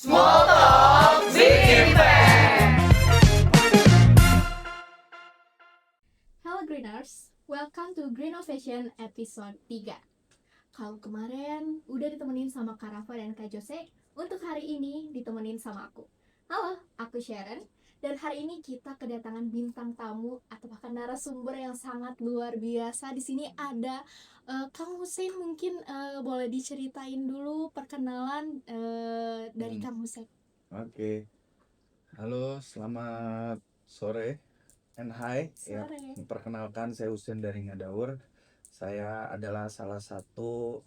Small Talk Big Impact. Halo Greeners, welcome to Greenovation episode 3. Kalau kemarin udah ditemenin sama Kak Rafa dan Kak Jose, untuk hari ini ditemenin sama aku. Halo, aku Sharon, dan hari ini kita kedatangan bintang tamu atau bahkan narasumber yang sangat luar biasa. Di sini ada Kang Hussein, mungkin boleh diceritain dulu perkenalan dari Kang Hussein. Oke, halo, selamat sore and hi. Ya, Sore. perkenalkan saya Husein dari Ngadaur. Saya adalah salah satu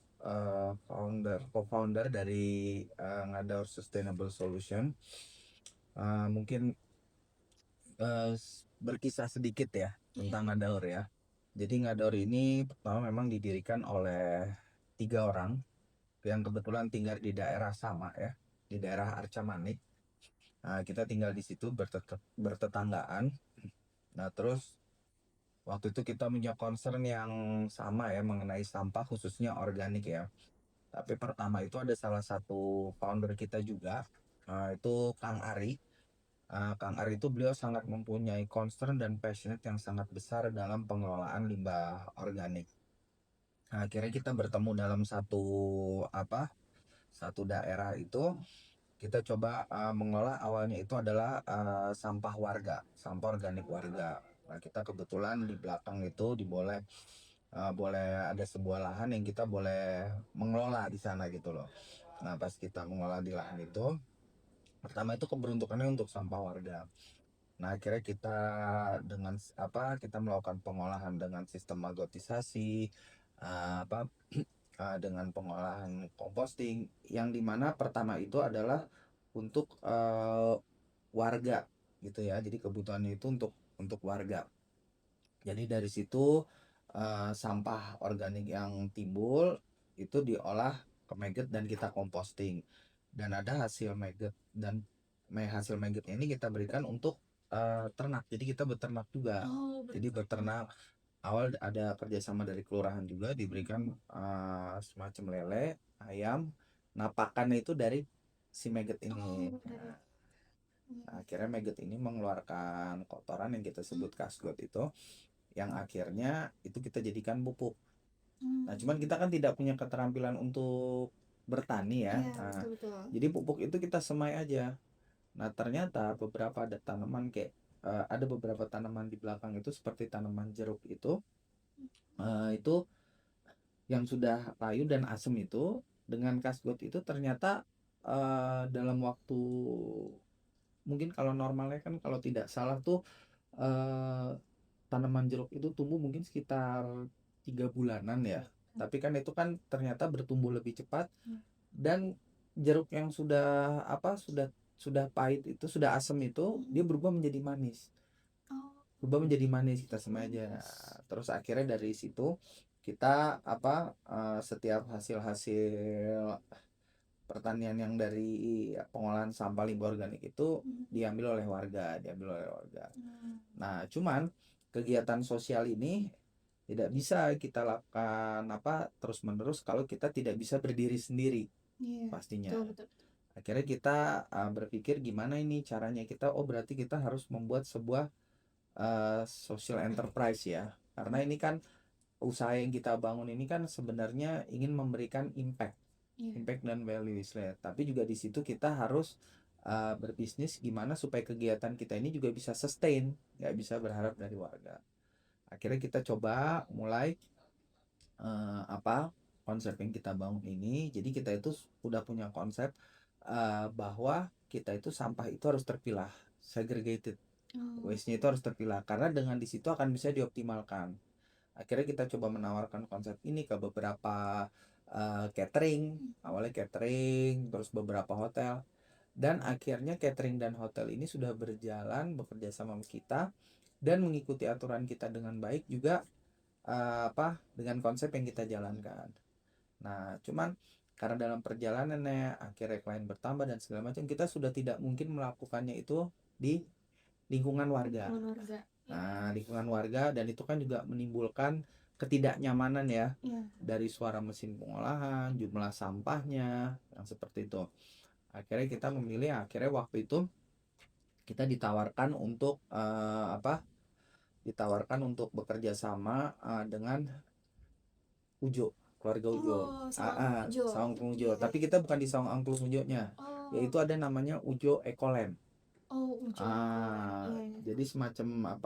co-founder dari Ngadaur Sustainable Solution. Mungkin berkisah sedikit ya tentang Ngadaur ya. Jadi Ngadaur ini pertama memang didirikan oleh 3 orang yang kebetulan tinggal di daerah sama ya, di daerah Arca Manik. Nah, kita tinggal di situ bertetanggaan. Nah, terus waktu itu kita punya concern yang sama ya mengenai sampah khususnya organik ya. Tapi pertama itu ada salah satu founder kita juga, itu Kang Ari. Kang Ari itu beliau sangat mempunyai concern dan passionate yang sangat besar dalam pengelolaan limbah organik. Nah, akhirnya kita bertemu dalam satu daerah itu. Kita coba mengolah awalnya itu adalah sampah warga, sampah organik warga. Nah, kita kebetulan di belakang itu boleh ada sebuah lahan yang kita boleh mengelola di sana gitu loh. Nah, pas kita mengelola di lahan itu, pertama itu keberuntukannya untuk sampah warga. Nah, akhirnya kita melakukan pengolahan dengan sistem agotisasi, apa dengan pengolahan composting yang dimana pertama itu adalah untuk warga gitu ya. Jadi kebutuhannya itu untuk warga. Jadi dari situ sampah organik yang timbul itu diolah ke maggot dan kita composting. Dan ada hasil maggot dan hasil maggot ini kita berikan untuk ternak. Jadi kita beternak juga. Jadi beternak awal ada kerjasama dari kelurahan juga diberikan semacam lele, ayam. Nah, pakannya itu dari si maggot ini. Nah, akhirnya maggot ini mengeluarkan kotoran yang kita sebut kasgot itu, yang akhirnya itu kita jadikan pupuk. Nah, cuman kita kan tidak punya keterampilan untuk bertani ya. Iya, Nah, betul. jadi pupuk itu kita semai aja. Nah, ternyata ada beberapa tanaman di belakang itu seperti tanaman jeruk itu yang sudah layu dan asem itu dengan kasgot itu ternyata dalam waktu mungkin kalau normalnya kan kalau tidak salah tuh eh, tanaman jeruk itu tumbuh mungkin sekitar 3 bulanan ya. Tapi kan itu kan ternyata bertumbuh lebih cepat dan jeruk yang sudah pahit itu sudah asem itu dia berubah menjadi manis. Berubah menjadi manis kita semuanya. Terus akhirnya dari situ kita setiap hasil pertanian yang dari pengolahan sampah limbah organik itu diambil oleh warga. Nah, cuman kegiatan sosial ini tidak bisa kita lakukan terus menerus kalau kita tidak bisa berdiri sendiri pastinya. Betul. Akhirnya kita berpikir gimana ini caranya kita, berarti kita harus membuat sebuah social enterprise ya, karena ini kan usaha yang kita bangun ini kan sebenarnya ingin memberikan impact dan value istilahnya. Tapi juga di situ kita harus berbisnis gimana supaya kegiatan kita ini juga bisa sustain, nggak bisa berharap dari warga. Akhirnya kita coba mulai konsep yang kita bangun ini. Jadi kita itu udah punya konsep bahwa kita itu sampah itu harus terpilah, segregated. Waste-nya itu harus terpilah karena dengan di situ akan bisa dioptimalkan. Akhirnya kita coba menawarkan konsep ini ke beberapa catering, awalnya catering, terus beberapa hotel, dan akhirnya catering dan hotel ini sudah berjalan bekerja sama kita dan mengikuti aturan kita dengan baik juga dengan konsep yang kita jalankan. Nah, cuman karena dalam perjalanannya akhirnya klien bertambah dan segala macam, kita sudah tidak mungkin melakukannya itu di lingkungan warga. Nah, lingkungan warga dan itu kan juga menimbulkan ketidaknyamanan ya. Dari suara mesin pengolahan, jumlah sampahnya, yang seperti itu. Akhirnya kita memilih, akhirnya waktu itu kita ditawarkan untuk ditawarkan untuk bekerja sama dengan Ujo, keluarga Ujo. Saung Angklung Ujo. Iya. Tapi kita bukan di Saung Angklung Ujonya, yaitu ada namanya Ujo Ecoland. Ujo. Iya. Jadi semacam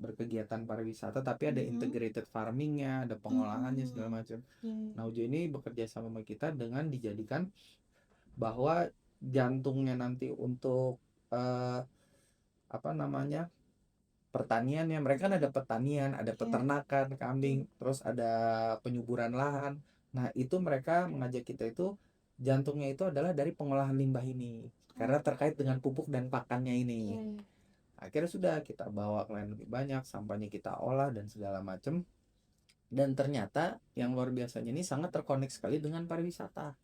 berkegiatan pariwisata, tapi ada integrated farmingnya, ada pengolahannya segala macam. Nah, Ujo ini bekerja sama kita dengan dijadikan bahwa jantungnya nanti untuk pertaniannya. Mereka kan ada pertanian, ada peternakan kambing, terus ada penyuburan lahan. Nah, itu mereka mengajak kita itu jantungnya itu adalah dari pengolahan limbah ini, karena terkait dengan pupuk dan pakannya ini. Akhirnya sudah kita bawa klien lebih banyak, sampahnya kita olah dan segala macam. Dan ternyata yang luar biasanya ini sangat terkonek sekali dengan pariwisata.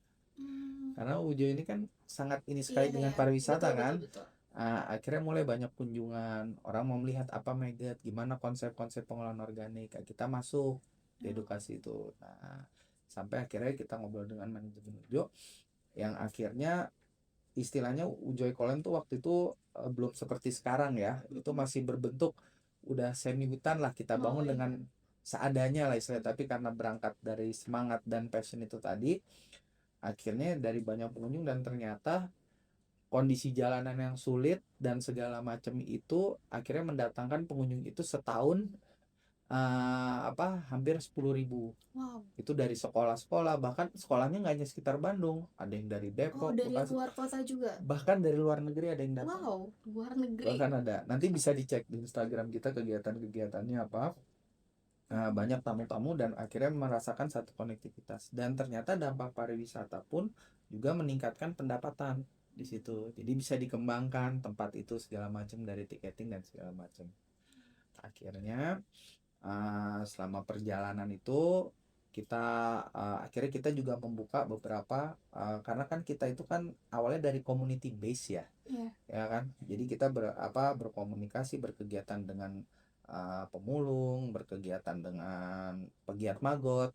Karena Ujo ini kan sangat ini sekali dengan pariwisata, kan. Betul. Akhirnya mulai banyak kunjungan, orang mau melihat apa Megat, gimana konsep-konsep pengolahan organik. Kita masuk di edukasi itu. Nah, sampai akhirnya kita ngobrol dengan manajemen Ujo, yang akhirnya istilahnya Ujo Ecoland tuh waktu itu belum seperti sekarang ya. Itu masih berbentuk udah semi hutan lah, kita bangun dengan seadanya lah istilahnya. Tapi karena berangkat dari semangat dan passion itu tadi, akhirnya dari banyak pengunjung, dan ternyata kondisi jalanan yang sulit dan segala macam itu akhirnya mendatangkan pengunjung itu setahun hampir 10.000. Itu dari sekolah-sekolah, bahkan sekolahnya nggak hanya sekitar Bandung, ada yang dari Depok, dari luar kota juga, bahkan dari luar negeri ada yang datang. Luar negeri Bahkan ada, nanti bisa dicek di Instagram kita kegiatan-kegiatannya apa. Banyak tamu-tamu dan akhirnya merasakan satu konektivitas, dan ternyata dampak pariwisata pun juga meningkatkan pendapatan di situ. Jadi bisa dikembangkan tempat itu segala macam, dari tiketing dan segala macam. Akhirnya selama perjalanan itu akhirnya kita juga membuka beberapa karena kan kita itu kan awalnya dari community base ya. Ya kan. Jadi kita berkomunikasi, berkegiatan dengan pemulung, berkegiatan dengan pegiat magot.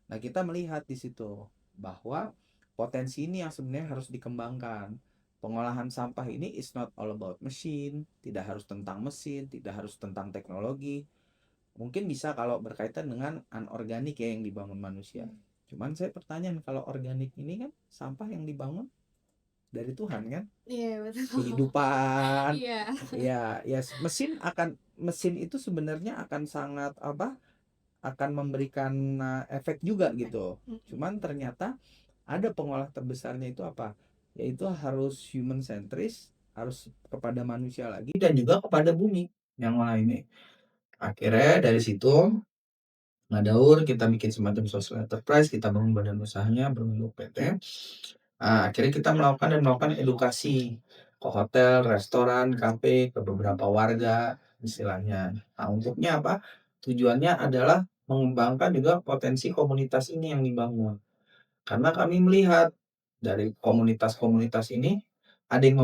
Nah, kita melihat di situ bahwa potensi ini yang sebenarnya harus dikembangkan. Pengolahan sampah ini is not all about mesin, tidak harus tentang mesin, tidak harus tentang teknologi. Mungkin bisa kalau berkaitan dengan anorganik ya yang dibangun manusia. Cuman saya pertanyaan, kalau organik ini kan sampah yang dibangun dari Tuhan kan? Iya, betul. Kehidupan. Iya. Ya, mesin itu sebenarnya akan sangat akan memberikan efek juga gitu. Cuman ternyata ada pengolah terbesarnya itu apa? Yaitu harus human centris, harus kepada manusia lagi, dan juga kepada bumi yang lainnya. Akhirnya dari situ ngadaur, kita bikin semacam social enterprise, kita bangun badan usahanya berbentuk PT. Akhirnya kita melakukan edukasi ke hotel, restoran, kafe, ke beberapa warga istilahnya. Nah, untuknya apa? Tujuannya adalah mengembangkan juga potensi komunitas ini yang dibangun. Karena kami melihat dari komunitas-komunitas ini ada yang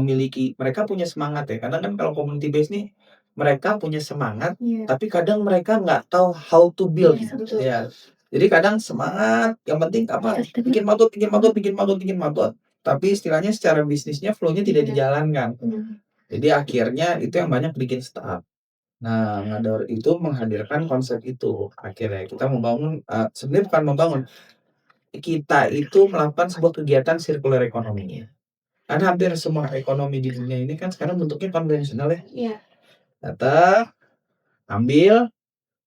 mereka punya semangat ya. Karena kan kalau community base nih, mereka punya semangat, tapi kadang mereka nggak tahu how to build. Ya. Jadi kadang semangat, yang penting bikin magot. Tapi istilahnya secara bisnisnya flow-nya tidak dijalankan. Jadi akhirnya itu yang banyak bikin startup. Nah, Ngadaur itu menghadirkan konsep itu. Akhirnya kita membangun, sebenarnya bukan membangun, kita itu melakukan sebuah kegiatan circular economy. Karena hampir semua ekonomi di dunia ini kan sekarang bentuknya konvensional ya. Iya. Data, ambil,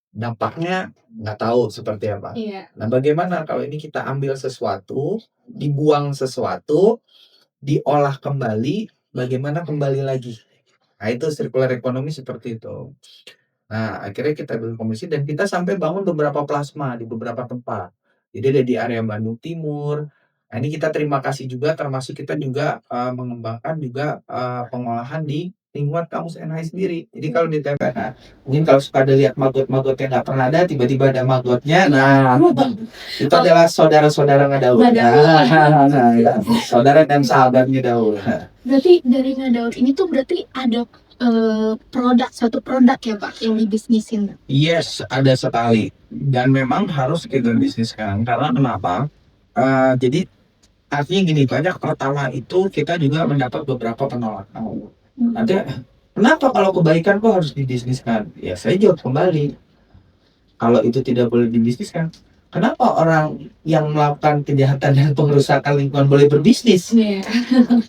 dampaknya nggak tahu seperti apa. Iya. Nah, bagaimana kalau ini kita ambil sesuatu, dibuang sesuatu, diolah kembali, bagaimana kembali lagi? Nah, itu circular economy seperti itu. Nah, akhirnya kita bikin komisi dan kita sampai bangun beberapa plasma di beberapa tempat. Jadi ada di area Bandung Timur. Nah, ini kita terima kasih juga, termasuk kita juga mengembangkan juga pengolahan di lingkungan kampus NHI sendiri. Jadi kalau di TPNH, mungkin kalau suka ada lihat magot-magot yang nggak pernah ada, tiba-tiba ada magotnya. Nah, itu adalah saudara-saudara Ngadaur. Ya, saudara dan sahabatnya Daur. Berarti dari Ngadaur ini tuh berarti ada satu produk ya Pak yang dibisnisin? Yes, ada sekali, dan memang harus kita bisniskan. Karena kenapa? Jadi artinya gini, banyak pertama itu kita juga mendapat beberapa penolakan. Nanti, kenapa kalau kebaikan kok harus dibisniskan? Ya saya jawab kembali, kalau itu tidak boleh dibisniskan, kenapa orang yang melakukan kejahatan dan pengerusakan lingkungan boleh berbisnis? Iya.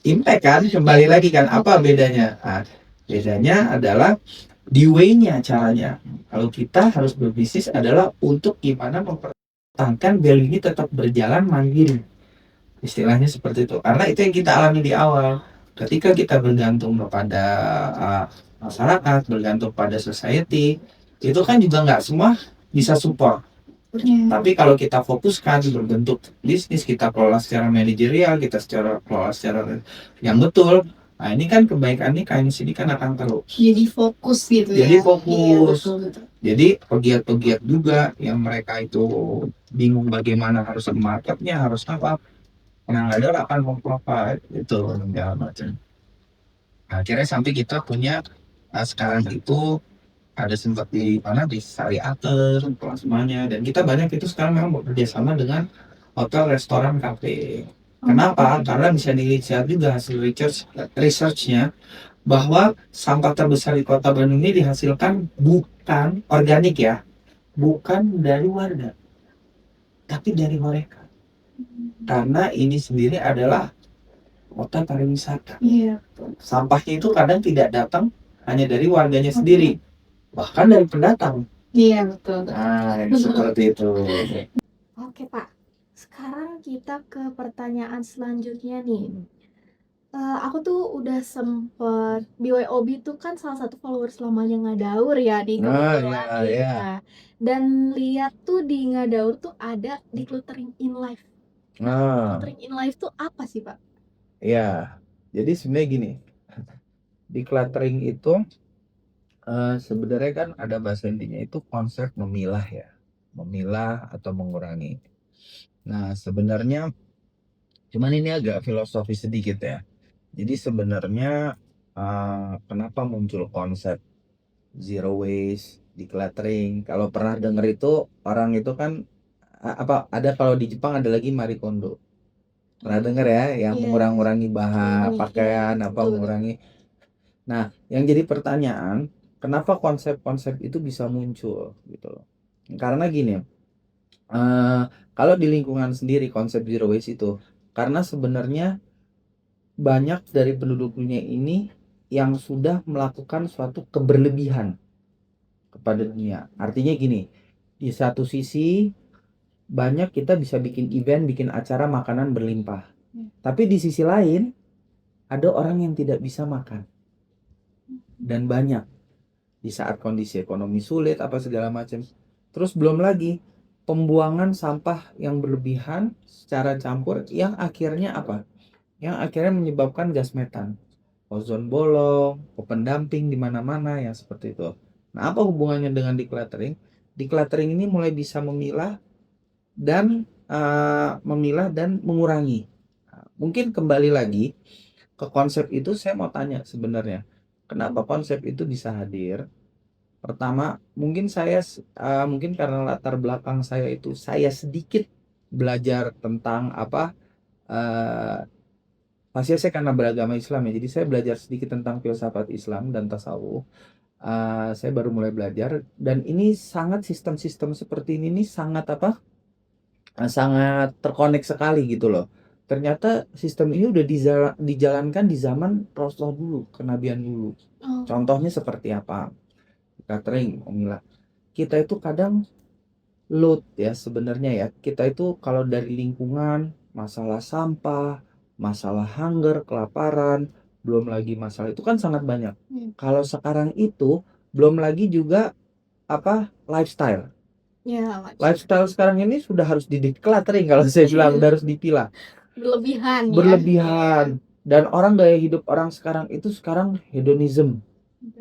Impact kan, kembali lagi kan, apa bedanya? Nah, bedanya adalah di way-nya, caranya. Kalau kita harus berbisnis adalah untuk gimana mempertahankan value ini tetap berjalan mandiri. Istilahnya seperti itu. Karena itu yang kita alami di awal. Ketika kita bergantung kepada masyarakat, bergantung pada society, itu kan juga nggak semua bisa support. Tapi kalau kita fokuskan berbentuk bisnis, kita kelola secara manajerial, kita kelola secara yang betul. Nah ini kan kebaikan ini sini kan akan terus. Jadi fokus gitu ya. Jadi fokus. Iya, betul. Jadi pegiat-pegiat juga yang mereka itu bingung bagaimana harus marketnya, harus apa. Nah ada akan memprovide itu segala macam. Akhirnya sampai kita punya sekarang itu ada sempat di mana di Sariater plasmanya, dan kita banyak itu sekarang memang bekerja sama dengan hotel, restoran, kafe. Kenapa? Karena bisa dilihat juga hasil researchnya bahwa sampah terbesar di kota Bandung ini dihasilkan bukan organik ya, bukan dari warga, tapi dari mereka. Karena ini sendiri adalah kota pariwisata. Iya. Sampahnya itu kadang tidak datang hanya dari warganya sendiri, bahkan dari pendatang. Iya, betul. Nah, seperti itu. Oke, Pak. Sekarang kita ke pertanyaan selanjutnya nih. Aku tuh udah sempet BYOB tuh kan salah satu followers lamanya Ngadaur ya di kebetulan iya. Nah, dan lihat tuh di Ngadaur tuh ada decluttering in life. Nah, Decluttering in life tuh apa sih, Pak? ya. Jadi sebenarnya gini, decluttering itu sebenarnya kan ada bahasa intinya itu konsep memilah ya, memilah atau mengurangi. Nah, sebenarnya cuman ini agak filosofis sedikit ya. Jadi sebenarnya kenapa muncul konsep zero waste, decluttering? Kalau pernah denger itu orang itu kan apa ada kalau di Jepang ada lagi Marie Kondo. Pernah denger ya yang Iya. mengurangi bahan Mengurangi, pakaian iya, apa betul. mengurangi. Nah, yang jadi pertanyaan, kenapa konsep-konsep itu bisa muncul gitu loh. Karena gini, kalau di lingkungan sendiri konsep zero waste itu karena sebenarnya banyak dari penduduk dunia ini yang sudah melakukan suatu keberlebihan kepada dunia. Artinya gini, di satu sisi banyak kita bisa bikin event, bikin acara makanan berlimpah. Tapi di sisi lain ada orang yang tidak bisa makan. Dan banyak di saat kondisi ekonomi sulit apa segala macam. Terus belum lagi pembuangan sampah yang berlebihan secara campur yang akhirnya apa? Yang akhirnya menyebabkan gas metan, ozon bolong, open dumping di mana-mana yang seperti itu. Nah, apa hubungannya dengan decluttering? Decluttering ini mulai bisa memilah dan mengurangi. Nah, mungkin kembali lagi ke konsep itu saya mau tanya sebenarnya, kenapa konsep itu bisa hadir? Pertama, mungkin mungkin karena latar belakang saya itu saya sedikit belajar tentang apa pasti saya karena beragama Islam ya, jadi saya belajar sedikit tentang filsafat Islam dan tasawuf. Saya baru mulai belajar dan ini sangat sistem-sistem seperti ini nih sangat sangat terkonek sekali gitu loh. Ternyata sistem ini udah dijalankan di zaman Rasulullah dulu, kenabian dulu. Contohnya seperti apa? Catering, memilah. Kita itu kadang load ya sebenarnya ya. Kita itu kalau dari lingkungan, masalah sampah, masalah hunger, kelaparan, belum lagi masalah itu kan sangat banyak. Kalau sekarang itu belum lagi juga apa lifestyle. Ya, Lifestyle sekarang ini sudah harus di-decluttering kalau saya bilang, udah harus dipilah. berlebihan ya. Berlebihan. Dan orang gaya hidup orang sekarang itu sekarang hedonism.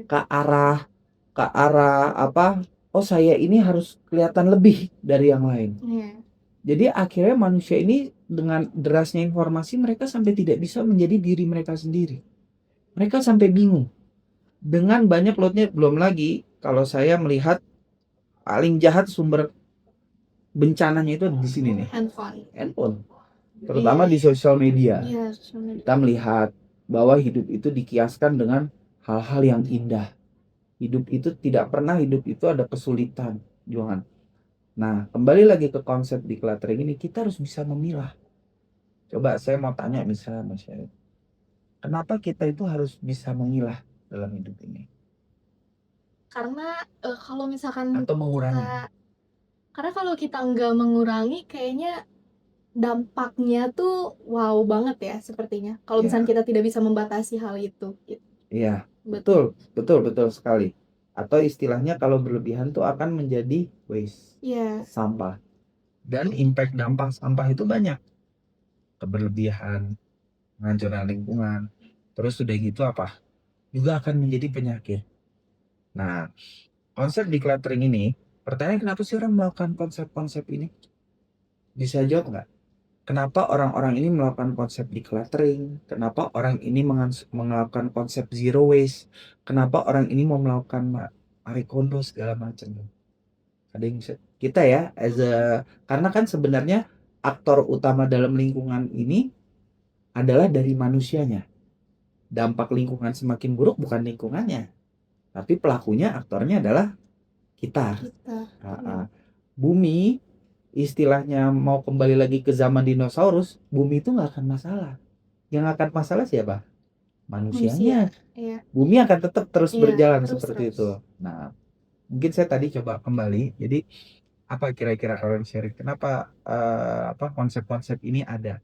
Ke arah apa? Oh, saya ini harus kelihatan lebih dari yang lain. Iya. Jadi akhirnya manusia ini dengan derasnya informasi mereka sampai tidak bisa menjadi diri mereka sendiri. Mereka sampai bingung. Dengan banyak loadnya, belum lagi kalau saya melihat paling jahat sumber bencananya itu di sini nih. Handphone. Handphone. terutama di sosial media. Iya, sosial media. Kita melihat bahwa hidup itu dikiaskan dengan hal-hal yang indah. Hidup itu tidak pernah hidup itu ada kesulitan, Johan. Nah, kembali lagi ke konsep decluttering ini, kita harus bisa memilah. Coba saya mau tanya misalnya Mas Syarif, kenapa kita itu harus bisa memilah dalam hidup ini? Karena kalau misalkan Atau mengurangi? karena kalau kita nggak mengurangi, kayaknya dampaknya tuh wow banget ya sepertinya. Kalau Iya. misalnya kita tidak bisa membatasi hal itu. Iya, betul sekali. Atau istilahnya kalau berlebihan tuh akan menjadi waste, Iya. sampah. Dan impact dampak sampah itu banyak. Keberlebihan, menghancurkan lingkungan. Terus udah gitu apa? Juga akan menjadi penyakit. Nah, konsep decluttering ini, pertanyaan kenapa sih orang melakukan konsep-konsep ini? Bisa jawab nggak? Kenapa orang-orang ini melakukan konsep decluttering? Kenapa orang ini melakukan konsep zero waste? Kenapa orang ini mau melakukan Marie Kondo segala macam? Ada yang bisa kita ya, karena kan sebenarnya aktor utama dalam lingkungan ini adalah dari manusianya. Dampak lingkungan semakin buruk bukan lingkungannya, tapi pelakunya, aktornya adalah kita. Bumi, istilahnya mau kembali lagi ke zaman dinosaurus, bumi itu nggak akan masalah. Yang akan masalah siapa? Manusianya. Iya. Bumi akan tetap terus berjalan terus. seperti itu. Nah, mungkin saya tadi coba kembali. Jadi apa kira-kira kalian share? Kenapa konsep-konsep ini ada?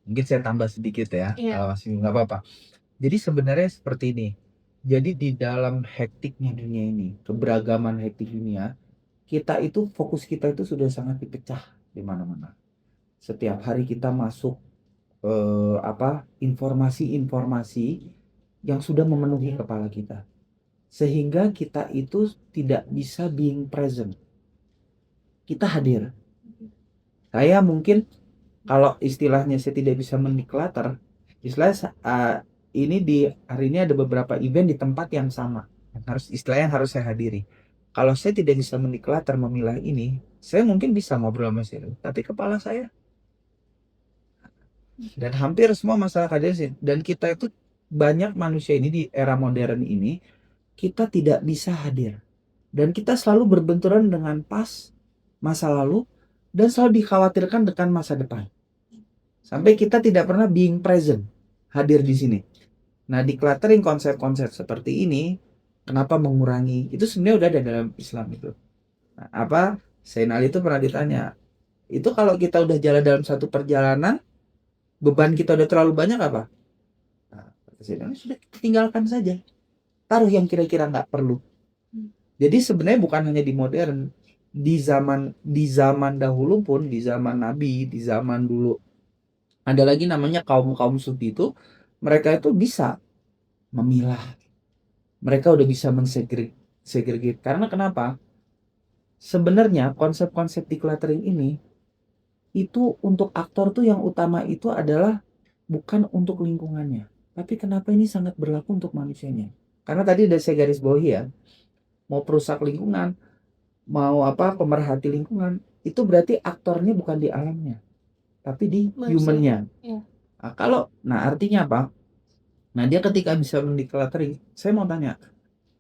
Mungkin saya tambah sedikit ya. Iya. Masih nggak apa-apa. Jadi sebenarnya seperti ini. Jadi di dalam hektiknya dunia ini, keberagaman hektik dunia, kita itu fokus kita itu sudah sangat dipecah di mana-mana. Setiap hari kita masuk informasi-informasi yang sudah memenuhi kepala kita, sehingga kita itu tidak bisa being present. Kita hadir. Saya mungkin kalau istilahnya saya tidak bisa mendeclutter, istilahnya ini di hari ini ada beberapa event di tempat yang sama, istilahnya harus saya hadiri. Kalau saya tidak bisa mendeclutter, memilah ini, saya mungkin bisa ngobrol sama saya, tapi kepala saya dan hampir semua masalah kadesin. Dan kita itu banyak manusia ini di era modern ini, kita tidak bisa hadir. Dan kita selalu berbenturan dengan masa lalu, dan selalu dikhawatirkan dengan masa depan. Sampai kita tidak pernah being present, hadir di sini. Nah, decluttering konsep-konsep seperti ini, kenapa mengurangi? Itu sebenarnya udah ada dalam Islam itu. Nah, Sayyidina Ali itu pernah ditanya, itu kalau kita udah jalan dalam satu perjalanan, beban kita udah terlalu banyak apa? Nah, sudah tinggalkan saja. Taruh yang kira-kira nggak perlu. Jadi sebenarnya bukan hanya di modern, di zaman dahulu pun, di zaman Nabi, di zaman dulu ada lagi namanya kaum sufi itu, mereka itu bisa memilah. Mereka udah bisa mensegregate. Karena kenapa? Sebenarnya konsep-konsep decluttering ini itu untuk aktor tuh yang utama itu adalah bukan untuk lingkungannya, tapi kenapa ini sangat berlaku untuk manusianya. Karena tadi udah saya garis bawahi ya, mau perusak lingkungan, mau pemerhati lingkungan, itu berarti aktornya bukan di alamnya, tapi di humannya. Ya. Nah, artinya apa? Nah, dia ketika bisa mendecluttering, saya mau tanya,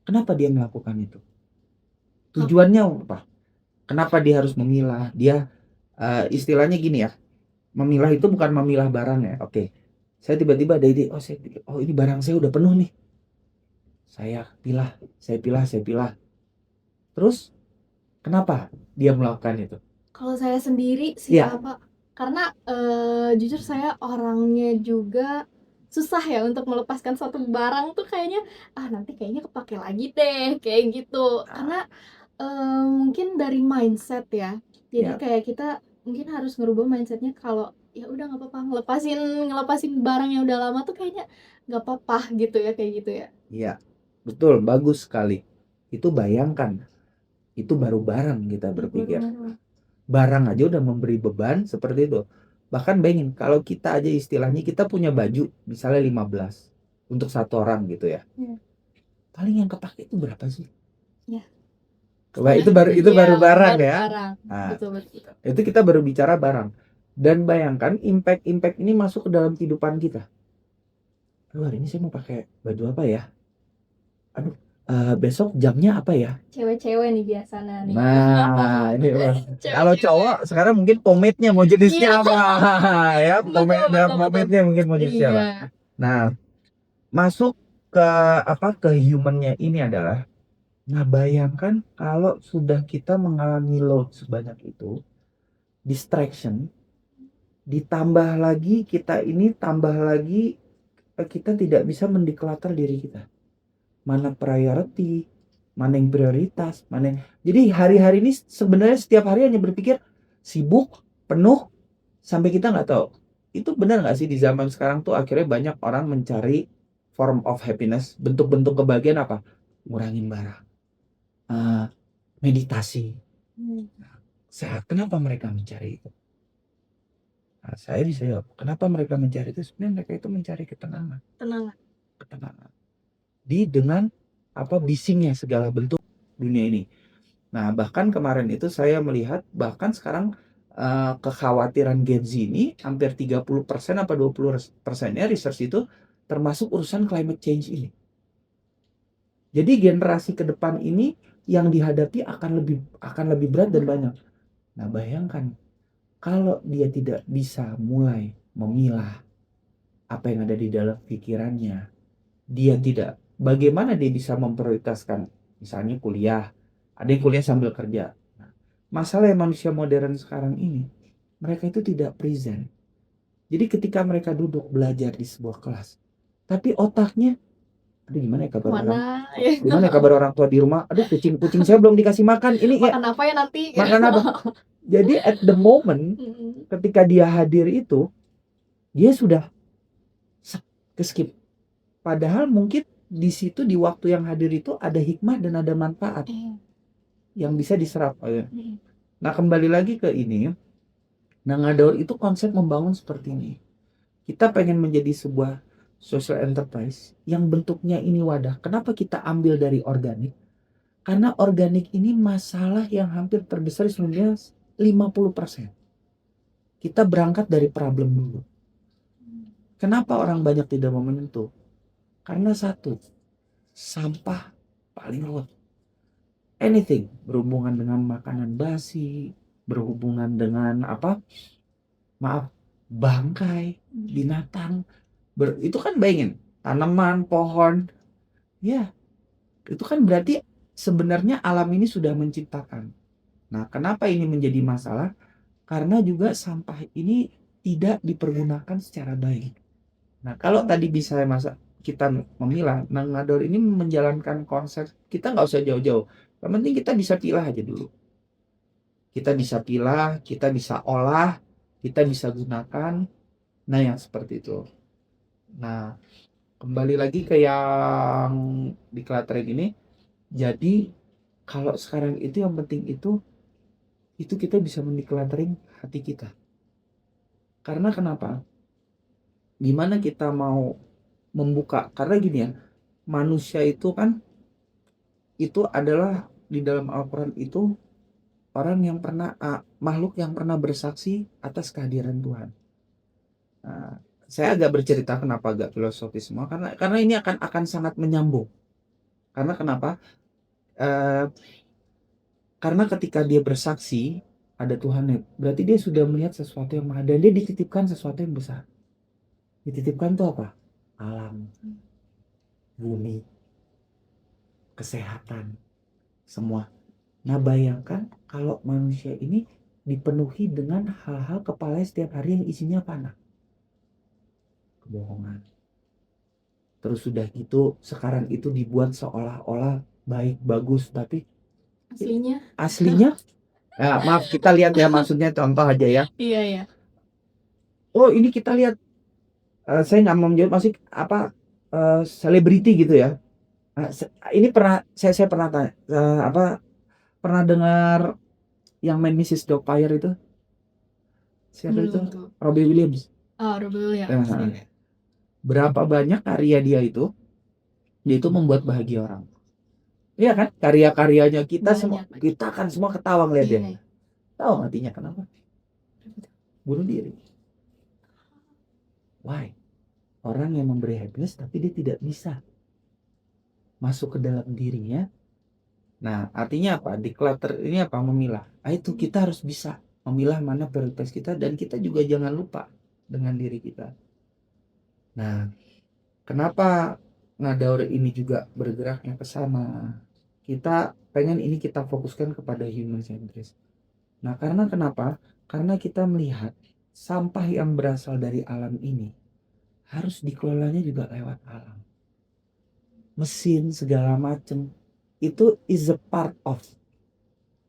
kenapa dia melakukan itu? Tujuannya apa? Kenapa dia harus memilah? Dia istilahnya gini ya, memilah itu bukan memilah barang ya. Oke, saya tiba-tiba ada ide, ini barang saya udah penuh nih, saya pilah. Terus kenapa dia melakukan itu? Kalau saya sendiri sih karena jujur saya orangnya juga susah ya untuk melepaskan suatu barang tuh, kayaknya nanti kayaknya kepake lagi deh kayak gitu. Karena mungkin dari mindset ya. Jadi kayak kita mungkin harus ngerubah mindsetnya, kalau ya udah nggak apa-apa, ngelepasin barang yang udah lama tuh kayaknya nggak apa-apa gitu ya, kayak gitu ya. Iya, betul, bagus sekali. Itu bayangkan, itu baru barang kita berpikir. Barang aja udah memberi beban seperti itu. Bahkan bayangin kalau kita aja istilahnya kita punya baju misalnya 15 untuk satu orang gitu ya. Paling yang kepake itu berapa sih? Ya. Coba itu baru barang ya. Nah, itu kita baru bicara barang. Dan bayangkan impact ini masuk ke dalam kehidupan kita. Aduh, hari ini saya mau pakai baju apa ya? Aduh, besok jamnya apa ya? Cewek-cewek nih biasanya nih. Nah, ini Cewek-cewek. kalau cowok sekarang mungkin pomade-nya mau jenisnya Iya. apa? Ya, Betul. pomade-nya mungkin mau jenisnya apa? Iya. Nah, masuk ke ke human-nya ini adalah, nah bayangkan kalau sudah kita mengalami load sebanyak itu, distraction, ditambah lagi kita ini tambah lagi kita tidak bisa mendeklutter diri kita. Mana priority, mana yang prioritas, mana yang... Jadi hari-hari ini sebenarnya setiap hari hanya berpikir sibuk, penuh, sampai kita nggak tahu. Itu benar nggak sih di zaman sekarang tuh akhirnya banyak orang mencari form of happiness, bentuk-bentuk kebahagiaan apa? Ngurangin barang, meditasi. Kenapa mereka mencari itu? Nah, saya bisa jawab, kenapa mereka mencari itu? Sebenarnya mereka itu mencari ketenangan. Ketenangan. Dengan bisingnya segala bentuk dunia ini. Nah, bahkan kemarin itu saya melihat bahkan sekarang kekhawatiran Gen Z ini hampir 30% apa 20%-nya research itu termasuk urusan climate change ini. Jadi generasi ke depan ini yang dihadapi akan lebih berat dan banyak. Nah, bayangkan kalau dia tidak bisa mulai memilah apa yang ada di dalam pikirannya, bagaimana dia bisa memprioritaskan misalnya kuliah, ada yang kuliah sambil kerja. Nah, masalah manusia modern sekarang ini, mereka itu tidak present. Jadi ketika mereka duduk belajar di sebuah kelas, tapi otaknya, aduh gimana ya kabar orang tua di rumah, aduh kucing saya belum dikasih makan, ini makan apa ya nanti? Makan apa? Jadi at the moment ketika dia hadir itu, dia sudah skip. Padahal mungkin di situ di waktu yang hadir itu ada hikmah dan ada manfaat yang bisa diserap. Nah, kembali lagi ke ini. Nah, Ngadaur itu konsep membangun seperti ini. Kita pengen menjadi sebuah social enterprise yang bentuknya ini wadah. Kenapa kita ambil dari organik? Karena organik ini masalah yang hampir terbesar sebenarnya 50%. Kita berangkat dari problem dulu. Kenapa orang banyak tidak mau menyentuh? Karena satu, sampah paling ruwet. Anything berhubungan dengan makanan basi, berhubungan dengan bangkai binatang, itu kan bayangin tanaman, pohon, ya itu kan berarti sebenarnya alam ini sudah menciptakan. Nah, kenapa ini menjadi masalah? Karena juga sampah ini tidak dipergunakan secara baik. Nah, kalau tadi bisa kita memilah, nah Ngadaur ini menjalankan konsep kita nggak usah jauh-jauh. Yang penting kita bisa pilah aja dulu. Kita bisa pilah, kita bisa olah, kita bisa gunakan. Nah, yang seperti itu. Nah, kembali lagi ke yang decluttering ini. Jadi, kalau sekarang itu yang penting itu kita bisa mendecluttering hati kita. Karena kenapa? Gimana kita mau membuka? Karena gini ya, manusia itu kan itu adalah di dalam Al-Quran itu orang yang pernah makhluk yang pernah bersaksi atas kehadiran Tuhan. Nah, saya agak bercerita kenapa agak filosofis semua karena ini akan sangat menyambung. Karena kenapa? Karena ketika dia bersaksi ada Tuhan, berarti dia sudah melihat sesuatu yang maha dan dia dititipkan sesuatu yang besar. Dititipkan itu apa? Alam, bumi, kesehatan, semua. Nah, bayangkan kalau manusia ini dipenuhi dengan hal-hal kepala setiap hari yang isinya apa? Kebohongan. Terus sudah gitu sekarang itu dibuat seolah-olah baik bagus, tapi aslinya ya, maaf kita lihat ya, maksudnya contoh aja ya. Iya. Oh, ini kita lihat saya nggak mau menjawab masih selebriti gitu ya. Ini saya pernah tanya, pernah dengar yang main Mrs. Doubtfire itu? Siapa itu? Robbie Williams. Robbie Williams. Berapa banyak karya dia itu membuat bahagia orang. Iya kan? Karya-karyanya kita semua kan semua ketawa ngeliat dia. Tahu artinya kenapa? bunuh diri. Why? Orang yang memberi happiness tapi dia tidak bisa masuk ke dalam dirinya. Nah, artinya apa? Declutter ini apa? Memilah. Itu kita harus bisa memilah mana prioritas kita, dan kita juga jangan lupa dengan diri kita. Nah, kenapa Ngadaur ini juga bergeraknya ke sana? Kita pengen ini kita fokuskan kepada human centris. Nah, karena kenapa? Karena kita melihat sampah yang berasal dari alam ini harus dikelolanya juga lewat alam. Mesin segala macam itu is a part of,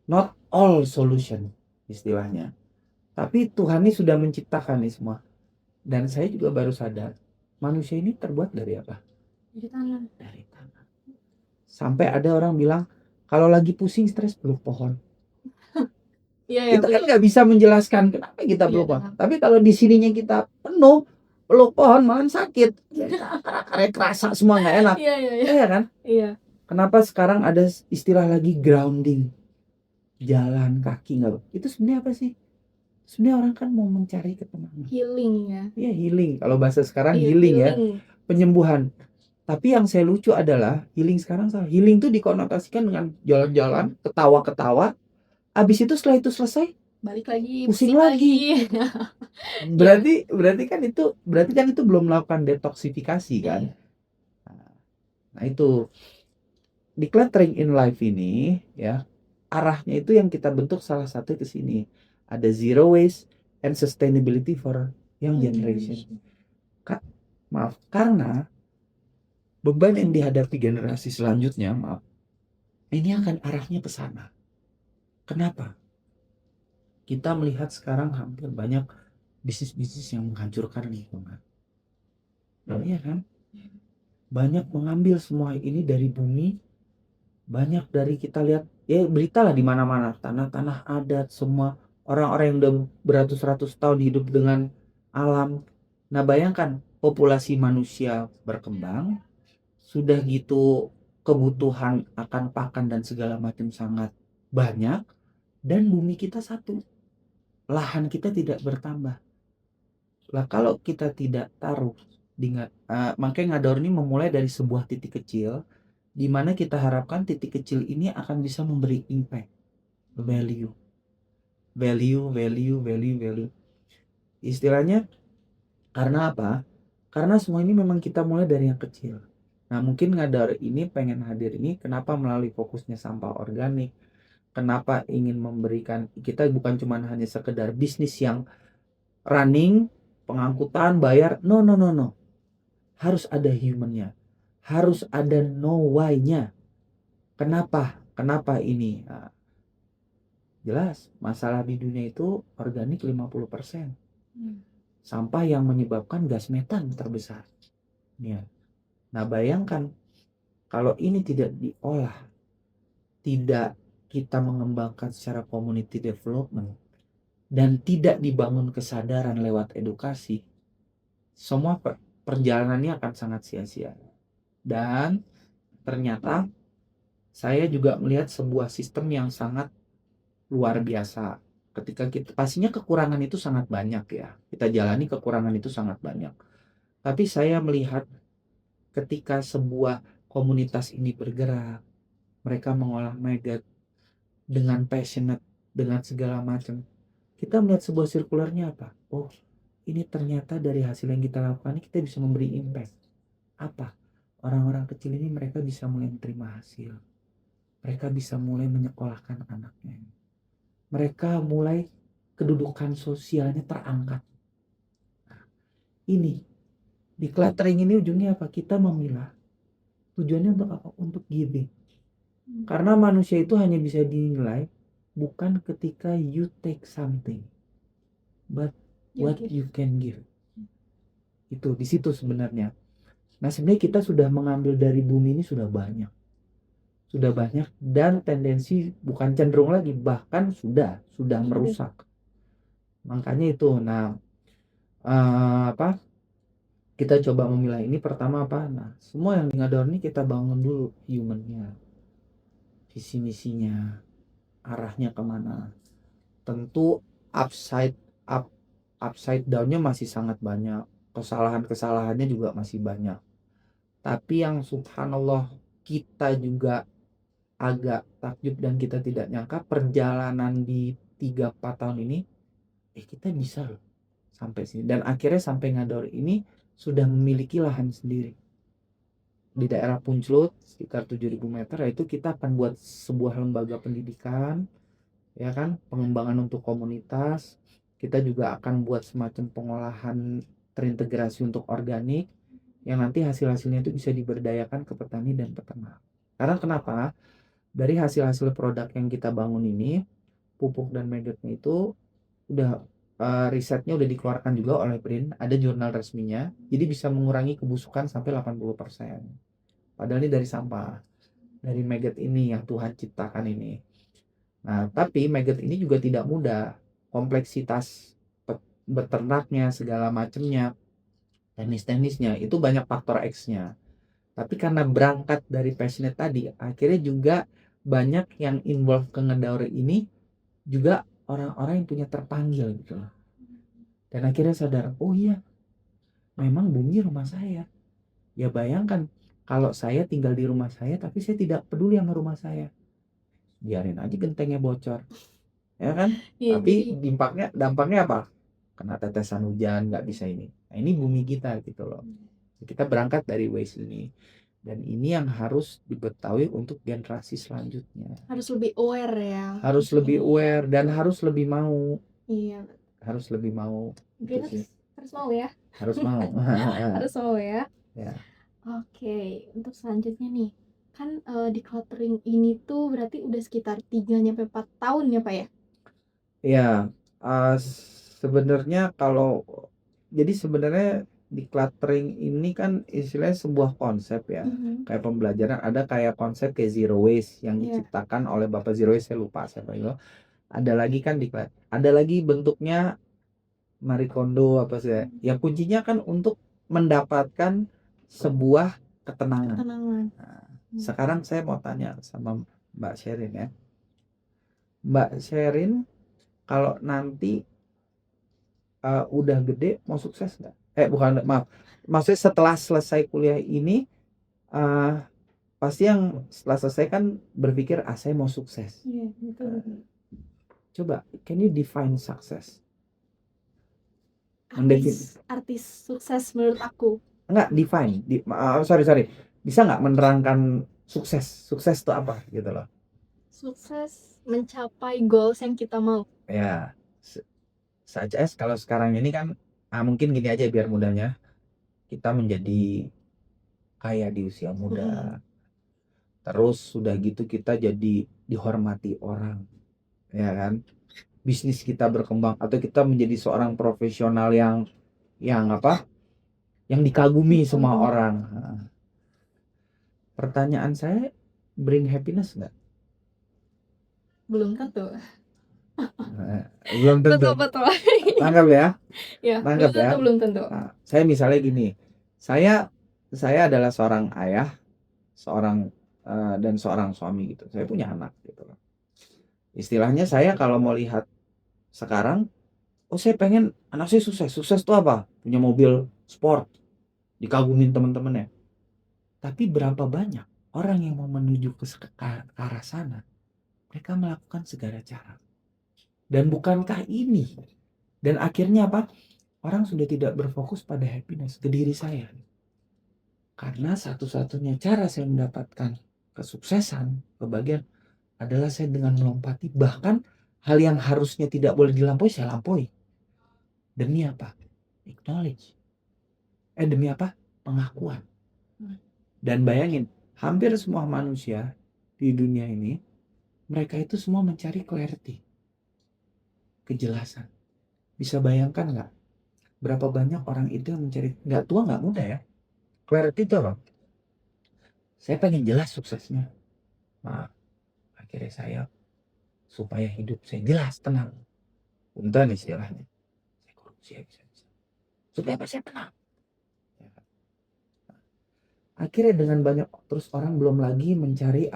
not all solution istilahnya. Tapi Tuhan ini sudah menciptakan ini semua. Dan saya juga baru sadar manusia ini terbuat dari apa? Dari tanah. Dari tanah. Sampai ada orang bilang kalau lagi pusing stres peluk pohon. Iya, Kita kan nggak bisa menjelaskan kenapa kita peluk pohon. Tapi kalau di sininya kita penuh peluk pohon malah sakit. Kayak kerasa semua nggak enak. Iya kan? Iya. Kenapa sekarang ada istilah lagi grounding, jalan kaki nggak? Itu sebenarnya apa sih? Sebenarnya orang kan mau mencari ketenangan. Healing ya. Iya, healing. Kalau bahasa sekarang healing ya, penyembuhan. Tapi yang saya lucu adalah healing sekarang salah. Healing itu dikonotasikan dengan jalan-jalan, ketawa-ketawa. Abis itu setelah itu selesai, balik lagi, pusing lagi. Berarti kan itu belum melakukan detoksifikasi kan? Nah itu decluttering in life ini ya, arahnya itu yang kita bentuk salah satu ke sini. Ada zero waste and sustainability for young generation. Karena beban yang dihadapi generasi selanjutnya, ini akan arahnya ke sana. Kenapa? Kita melihat sekarang hampir banyak bisnis-bisnis yang menghancurkan lingkungan. Iya kan? Banyak mengambil semua ini dari bumi. Banyak dari kita lihat ya berita lah di mana-mana, tanah-tanah adat semua, orang-orang yang udah beratus-ratus tahun hidup dengan alam. Nah, bayangkan populasi manusia berkembang, sudah gitu kebutuhan akan pakan dan segala macam sangat banyak, dan bumi kita satu, lahan kita tidak bertambah. Lah kalau kita tidak taruh makanya Ngadaur ini memulai dari sebuah titik kecil, di mana kita harapkan titik kecil ini akan bisa memberi impact, value. Istilahnya karena apa? Karena semua ini memang kita mulai dari yang kecil. Nah, mungkin Ngadaur ini pengen hadir ini kenapa melalui fokusnya sampah organik. Kenapa ingin memberikan, kita bukan cuma hanya sekedar bisnis yang running, pengangkutan, bayar. No. Harus ada humannya. Harus ada know why-nya. Kenapa ini? Nah, jelas, masalah di dunia itu organik 50%. Sampah yang menyebabkan gas metan terbesar. Ya. Nah, bayangkan kalau ini tidak diolah, tidak kita mengembangkan secara community development, dan tidak dibangun kesadaran lewat edukasi, semua perjalanannya akan sangat sia-sia. Dan ternyata saya juga melihat sebuah sistem yang sangat luar biasa. Ketika kita, pastinya kekurangan itu sangat banyak ya, kita jalani kekurangan itu sangat banyak. Tapi saya melihat ketika sebuah komunitas ini bergerak, mereka mengolah nugget dengan passionate, dengan segala macam, kita melihat sebuah sirkularnya apa? Oh, ini ternyata dari hasil yang kita lakukan ini kita bisa memberi impact. Apa? Orang-orang kecil ini mereka bisa mulai menerima hasil. Mereka bisa mulai menyekolahkan anaknya. Mereka mulai kedudukan sosialnya terangkat. Ini decluttering ini ujungnya apa? Kita memilah. Tujuannya untuk apa? Untuk giving. Karena manusia itu hanya bisa dinilai bukan ketika you take something, but what you can give. Itu di situ sebenarnya. Nah, sebenarnya kita sudah mengambil dari bumi ini sudah banyak, dan tendensi bukan cenderung lagi, bahkan sudah merusak. Makanya itu. Nah, kita coba memilah ini. Pertama apa? Nah, semua yang di Ngadaur ini kita bangun dulu humannya, visi misinya, arahnya kemana. Tentu upside up upside down-nya masih sangat banyak, kesalahannya juga masih banyak. Tapi yang subhanallah kita juga agak takjub dan kita tidak nyangka perjalanan di 3-4 tahun ini kita bisa loh sampai sini, dan akhirnya sampai Ngador ini sudah memiliki lahan sendiri di daerah Punclut sekitar 7.000 meter, yaitu kita akan buat sebuah lembaga pendidikan, ya kan, pengembangan untuk komunitas. Kita juga akan buat semacam pengolahan terintegrasi untuk organik yang nanti hasil-hasilnya itu bisa diberdayakan ke petani dan peternak. Karena kenapa? Dari hasil-hasil produk yang kita bangun ini, pupuk dan magotnya itu udah risetnya udah dikeluarkan juga oleh BRIN, ada jurnal resminya, jadi bisa mengurangi kebusukan sampai 80%. Padahal ini dari sampah, dari maggot ini yang Tuhan ciptakan ini. Nah, tapi maggot ini juga tidak mudah, kompleksitas beternaknya, segala macamnya, teknis-teknisnya, itu banyak faktor X-nya. Tapi karena berangkat dari passionate tadi, akhirnya juga banyak yang involve ke Ngedaur ini juga orang-orang yang punya terpanggil gitu loh. Dan akhirnya sadar, oh iya, memang bumi rumah saya. Ya bayangkan kalau saya tinggal di rumah saya tapi saya tidak peduli sama rumah saya, biarin aja gentengnya bocor, ya kan? Iya, Tapi jadi dampaknya apa? Kena tetesan hujan, nggak bisa ini. Nah, ini bumi kita gitu loh. Kita berangkat dari waste ini, dan ini yang harus diketahui untuk generasi selanjutnya. harus lebih aware ya. Harus lebih aware dan harus lebih mau. Iya, Harus lebih mau. Itu sih. harus mau ya. Harus mau. Harus mau ya. Ya. Oke, untuk selanjutnya nih, kan decluttering ini tuh berarti udah sekitar 3-4 tahun ya Pak ya? Ya, sebenarnya sebenarnya decluttering ini kan istilahnya sebuah konsep ya, kayak pembelajaran, ada kayak konsep kayak zero waste yang Iya. diciptakan oleh Bapak Zero Waste, saya lupa siapa itu. Ada lagi kan ada lagi bentuknya Marie Kondo apa sih? Yang kuncinya kan untuk mendapatkan sebuah ketenangan. Nah, sekarang saya mau tanya sama Mbak Sherin ya. Mbak Sherin, kalau nanti udah gede mau sukses nggak? Bukan, maaf. Maksudnya setelah selesai kuliah ini, pasti yang setelah selesai kan berpikir, saya mau sukses. Iya, betul. Coba, can you define success? Artis sukses menurut aku. Enggak, define. Sorry. Bisa nggak menerangkan sukses? Sukses itu apa gitu loh? Sukses mencapai goals yang kita mau. Ya, saja kalau sekarang ini kan mungkin gini aja biar mudahnya, kita menjadi kaya di usia muda. Terus sudah gitu kita jadi dihormati orang, ya kan? Bisnis kita berkembang atau kita menjadi seorang profesional yang apa? Yang dikagumi semua orang. Nah, pertanyaan saya, bring happiness nggak? Belum tentu. Belum tentu. Betul. Tangkap ya? Ya, Tangkap ya? belum tentu. Nah, saya misalnya gini, saya adalah seorang ayah, dan seorang suami gitu. Saya punya anak gitu. Istilahnya saya kalau mau lihat sekarang, saya pengen anak saya sukses. Sukses itu apa? Punya mobil sport, dikagumin teman-temannya. Tapi berapa banyak orang yang mau menuju ke arah sana? Mereka melakukan segala cara. Dan bukankah ini? Dan akhirnya apa? Orang sudah tidak berfokus pada happiness, ke diri saya. Karena satu-satunya cara saya mendapatkan kesuksesan, kebahagiaan, adalah saya dengan melompati. Bahkan hal yang harusnya tidak boleh dilampaui, saya lampaui. Demi apa? Acknowledge. Demi apa? Pengakuan. Dan bayangin, hampir semua manusia di dunia ini, mereka itu semua mencari clarity, kejelasan. Bisa bayangkan nggak? Berapa banyak orang itu yang mencari, nggak tua nggak muda ya? Clarity itu apa? Saya pengen jelas suksesnya. Nah, akhirnya saya, supaya hidup saya jelas, tenang. Punten istilahnya. Saya korupsi ya bisa. Supaya apa? Saya tenang. Akhirnya dengan banyak, terus orang belum lagi mencari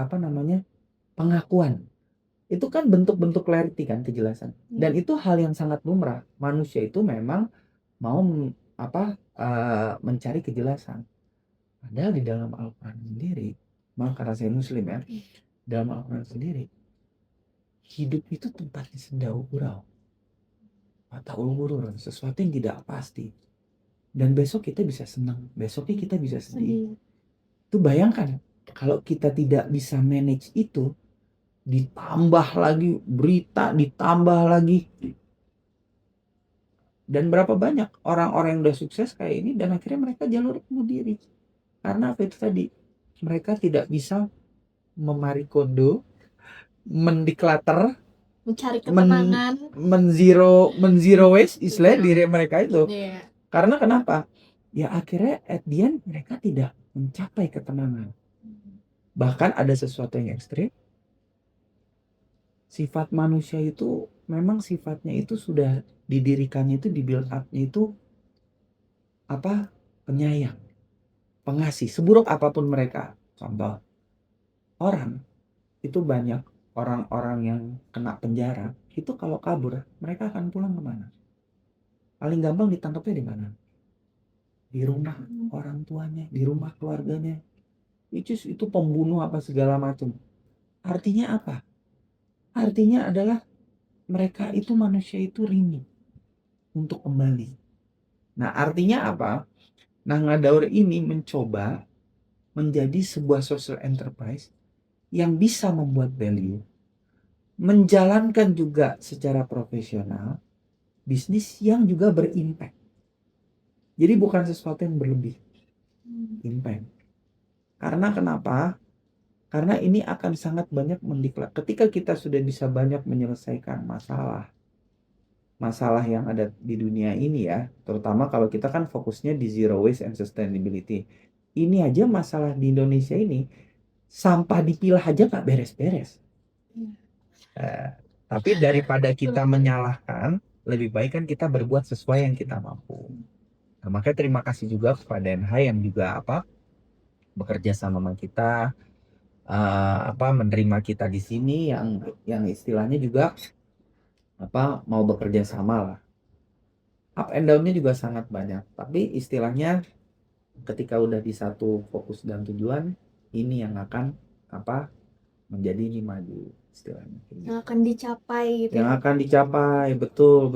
pengakuan. Itu kan bentuk-bentuk clarity kan, kejelasan. Dan itu hal yang sangat lumrah. Manusia itu memang mau mencari kejelasan. Padahal di dalam Al-Quran sendiri, maaf karena saya Muslim ya, dalam Al-Quran sendiri, hidup itu tempatnya sendau gurau, mataul gurur, sesuatu yang tidak pasti. Dan besok kita bisa senang, besoknya kita bisa sedih. Itu bayangkan, kalau kita tidak bisa manage itu, ditambah lagi berita, ditambah lagi. Dan berapa banyak orang-orang yang udah sukses kayak ini dan akhirnya mereka jalur bunuh diri. Karena apa itu tadi? Mereka tidak bisa memarikondo, mendeklater, Mencari ketenangan. menzero waste istilah diri mereka itu. Iya. Karena kenapa? Ya akhirnya at the end mereka tidak mencapai ketenangan. Bahkan ada sesuatu yang ekstrim. Sifat manusia itu memang sifatnya itu sudah didirikannya itu, di build up-nya itu penyayang, pengasih, seburuk apapun mereka. Contoh, orang itu banyak orang-orang yang kena penjara itu kalau kabur mereka akan pulang kemana? Paling gampang ditangkapnya di mana? Di rumah orang tuanya, di rumah keluarganya. Itu pembunuh apa segala macam. Artinya apa? Artinya adalah mereka itu, manusia itu rindu untuk kembali. Nah artinya apa? Nah Ngadaur ini mencoba menjadi sebuah social enterprise yang bisa membuat value, menjalankan juga secara profesional bisnis yang juga berimpact. Jadi bukan sesuatu yang berlebih, impact. Karena kenapa? Karena ini akan sangat banyak mendiklat. Ketika kita sudah bisa banyak menyelesaikan masalah yang ada di dunia ini ya, terutama kalau kita kan fokusnya di zero waste and sustainability. Ini aja masalah di Indonesia ini, sampah dipilah aja gak beres-beres. Tapi daripada kita menyalahkan, lebih baik kan kita berbuat sesuai yang kita mampu. Nah, makanya terima kasih juga kepada NH yang juga bekerja sama kita, menerima kita di sini, yang istilahnya juga mau bekerja sama lah. Up and down-nya juga sangat banyak, tapi istilahnya ketika udah di satu fokus dan tujuan, ini yang akan menjadi ini maju istilahnya. Yang akan dicapai gitu. Yang akan dicapai, betul.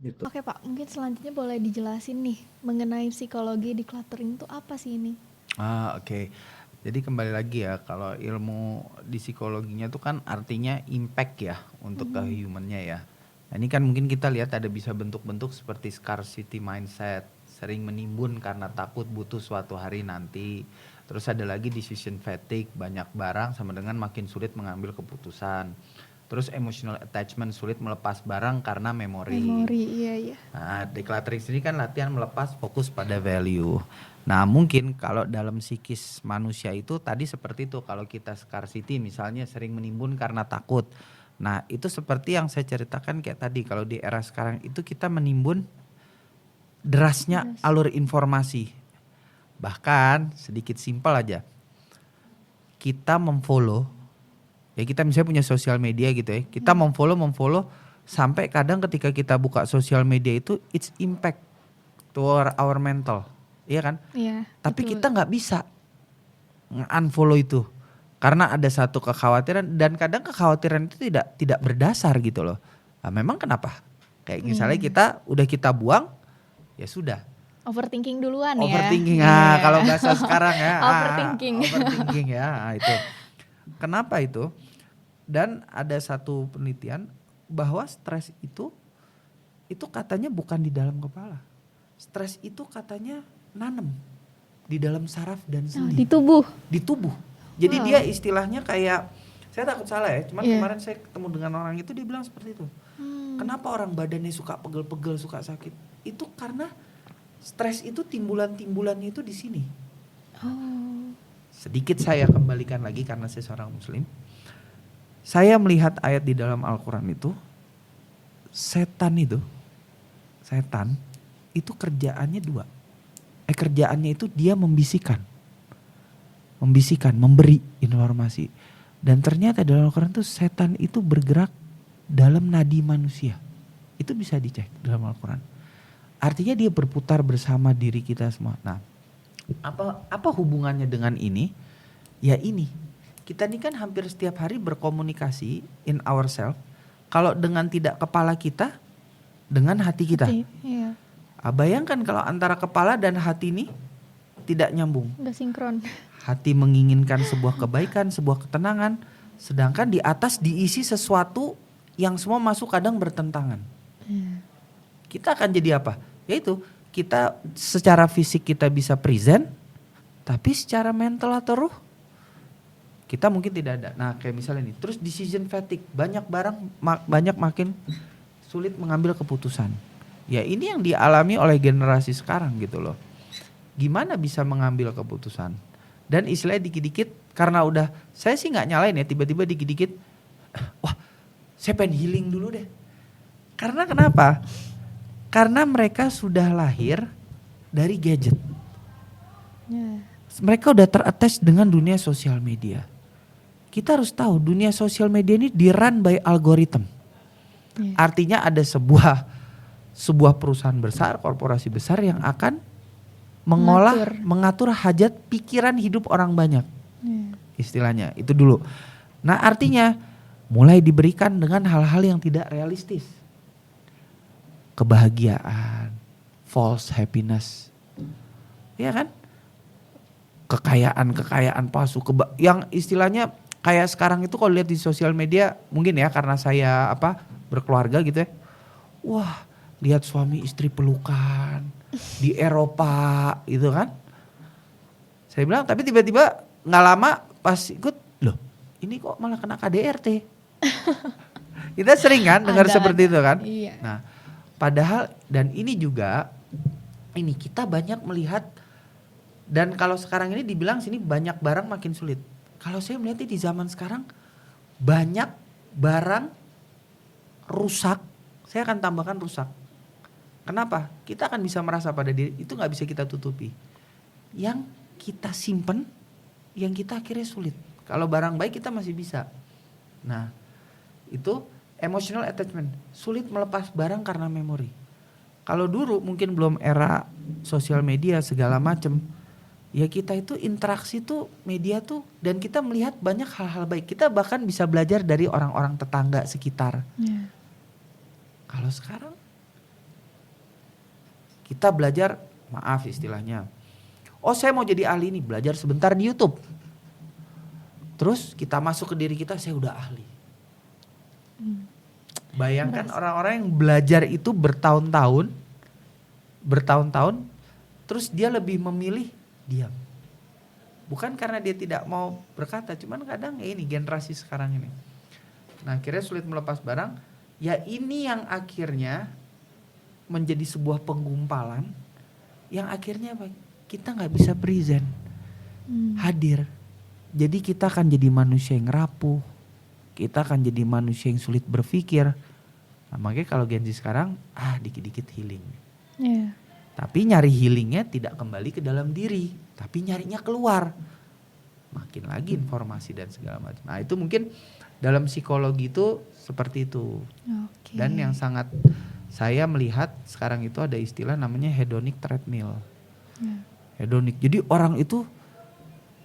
Gitu. Oke Pak, mungkin selanjutnya boleh dijelasin nih mengenai psikologi decluttering itu apa sih ini? Oke. Jadi kembali lagi ya, kalau ilmu di psikologinya tuh kan artinya impact ya untuk ke humannya ya. Nah, ini kan mungkin kita lihat ada bisa bentuk-bentuk seperti scarcity mindset, sering menimbun karena takut butuh suatu hari nanti. Terus ada lagi decision fatigue, banyak barang sama dengan makin sulit mengambil keputusan. Terus emotional attachment, sulit melepas barang karena memori. Iya. Nah, decluttering sini kan latihan melepas, fokus pada value. Nah, mungkin kalau dalam psikis manusia itu tadi seperti itu, kalau kita scarcity misalnya sering menimbun karena takut. Nah, itu seperti yang saya ceritakan kayak tadi, kalau di era sekarang itu kita menimbun derasnya alur informasi. Bahkan sedikit simpel aja, kita memfollow, ya kita misalnya punya sosial media gitu ya, kita memfollow sampai kadang ketika kita buka sosial media itu it's impact to our mental, iya kan? Iya. Tapi betul. kita nggak bisa unfollow itu karena ada satu kekhawatiran, dan kadang kekhawatiran itu tidak berdasar gitu loh. Nah, memang kenapa? Kayak misalnya kita buang, ya sudah. Overthinking duluan ya. Overthinking, kalau bahasa sekarang ya. Overthinking. Overthinking ya, itu. Kenapa itu? Dan ada satu penelitian bahwa stres itu katanya bukan di dalam kepala. Stres itu katanya nanem di dalam saraf dan sendi. Di tubuh. Di tubuh. Jadi dia istilahnya kayak, saya takut salah ya, cuman kemarin saya ketemu dengan orang itu, dia bilang seperti itu. Kenapa orang badannya suka pegel-pegel, suka sakit? Itu karena stres itu timbulan-timbulannya itu di sini. Sedikit saya kembalikan lagi karena saya seorang muslim. Saya melihat ayat di dalam Al-Quran itu, setan itu kerjaannya dua. Kerjaannya itu dia membisikkan, memberi informasi. Dan ternyata dalam Al-Quran tuh setan itu bergerak dalam nadi manusia. Itu bisa dicek dalam Al-Quran. Artinya dia berputar bersama diri kita semua. Nah, apa hubungannya dengan ini? Ya ini, kita ini kan hampir setiap hari berkomunikasi in ourselves. Kalau dengan tidak kepala kita, dengan hati kita. Iya, Bayangkan kalau antara kepala dan hati ini tidak nyambung. udah sinkron. Hati menginginkan sebuah kebaikan, sebuah ketenangan. Sedangkan di atas diisi sesuatu yang semua masuk kadang bertentangan. Kita akan jadi apa? Yaitu kita secara fisik kita bisa present, tapi secara mental atau ruh kita mungkin tidak ada. Nah kayak misalnya nih, terus decision fatigue, banyak barang banyak makin sulit mengambil keputusan. Ya ini yang dialami oleh generasi sekarang gitu loh. Gimana bisa mengambil keputusan? Dan istilahnya dikit-dikit karena udah, saya sih nggak nyalain ya, tiba-tiba dikit-dikit, wah saya pengen healing dulu deh. Karena kenapa? Karena mereka sudah lahir dari gadget. Mereka udah ter-attach dengan dunia sosial media. Kita harus tahu dunia sosial media ini di-run by algoritma. Artinya ada sebuah perusahaan besar, korporasi besar yang akan mengatur hajat pikiran hidup orang banyak. Istilahnya itu dulu. Nah artinya mulai diberikan dengan hal-hal yang tidak realistis. Kebahagiaan, false happiness, ya kan? Kekayaan palsu, yang istilahnya kayak sekarang itu kalau lihat di sosial media, mungkin ya karena saya berkeluarga gitu ya, wah lihat suami istri pelukan di Eropa gitu kan? Saya bilang, tapi tiba-tiba nggak lama pas ikut, loh ini kok malah kena KDRT. Kita sering kan dengar seperti itu kan? Iya. Nah, padahal dan ini juga ini kita banyak melihat, dan kalau sekarang ini dibilang sini banyak barang makin sulit. Kalau saya melihatnya di zaman sekarang banyak barang rusak, saya akan tambahkan rusak. Kenapa? Kita akan bisa merasa pada diri itu nggak bisa kita tutupi. Yang kita simpen, yang kita akhirnya sulit. Kalau barang baik kita masih bisa. Nah, itu emotional attachment, sulit melepas barang karena memori. Kalau dulu mungkin belum era sosial media segala macem, ya kita itu interaksi tuh media tuh, dan kita melihat banyak hal-hal baik. Kita bahkan bisa belajar dari orang-orang tetangga sekitar. Kalau sekarang kita belajar, maaf istilahnya, oh saya mau jadi ahli ini, belajar sebentar di YouTube. Terus kita masuk ke diri kita, saya udah ahli. Bayangkan orang-orang yang belajar itu bertahun-tahun, terus dia lebih memilih diam. Bukan karena dia tidak mau berkata, cuman kadang ya ini generasi sekarang ini. Nah akhirnya sulit melepas barang, ya ini yang akhirnya menjadi sebuah penggumpalan, yang akhirnya apa? Kita gak bisa present, hadir. Jadi kita akan jadi manusia yang rapuh, kita akan jadi manusia yang sulit berpikir. Nah, makanya kalau Gen Z sekarang dikit-dikit healing. Tapi nyari healingnya tidak kembali ke dalam diri, tapi nyarinya keluar. Makin lagi informasi dan segala macam. Nah itu mungkin dalam psikologi itu seperti itu. Dan yang sangat saya melihat sekarang itu ada istilah namanya hedonic treadmill. Hedonic. Jadi orang itu,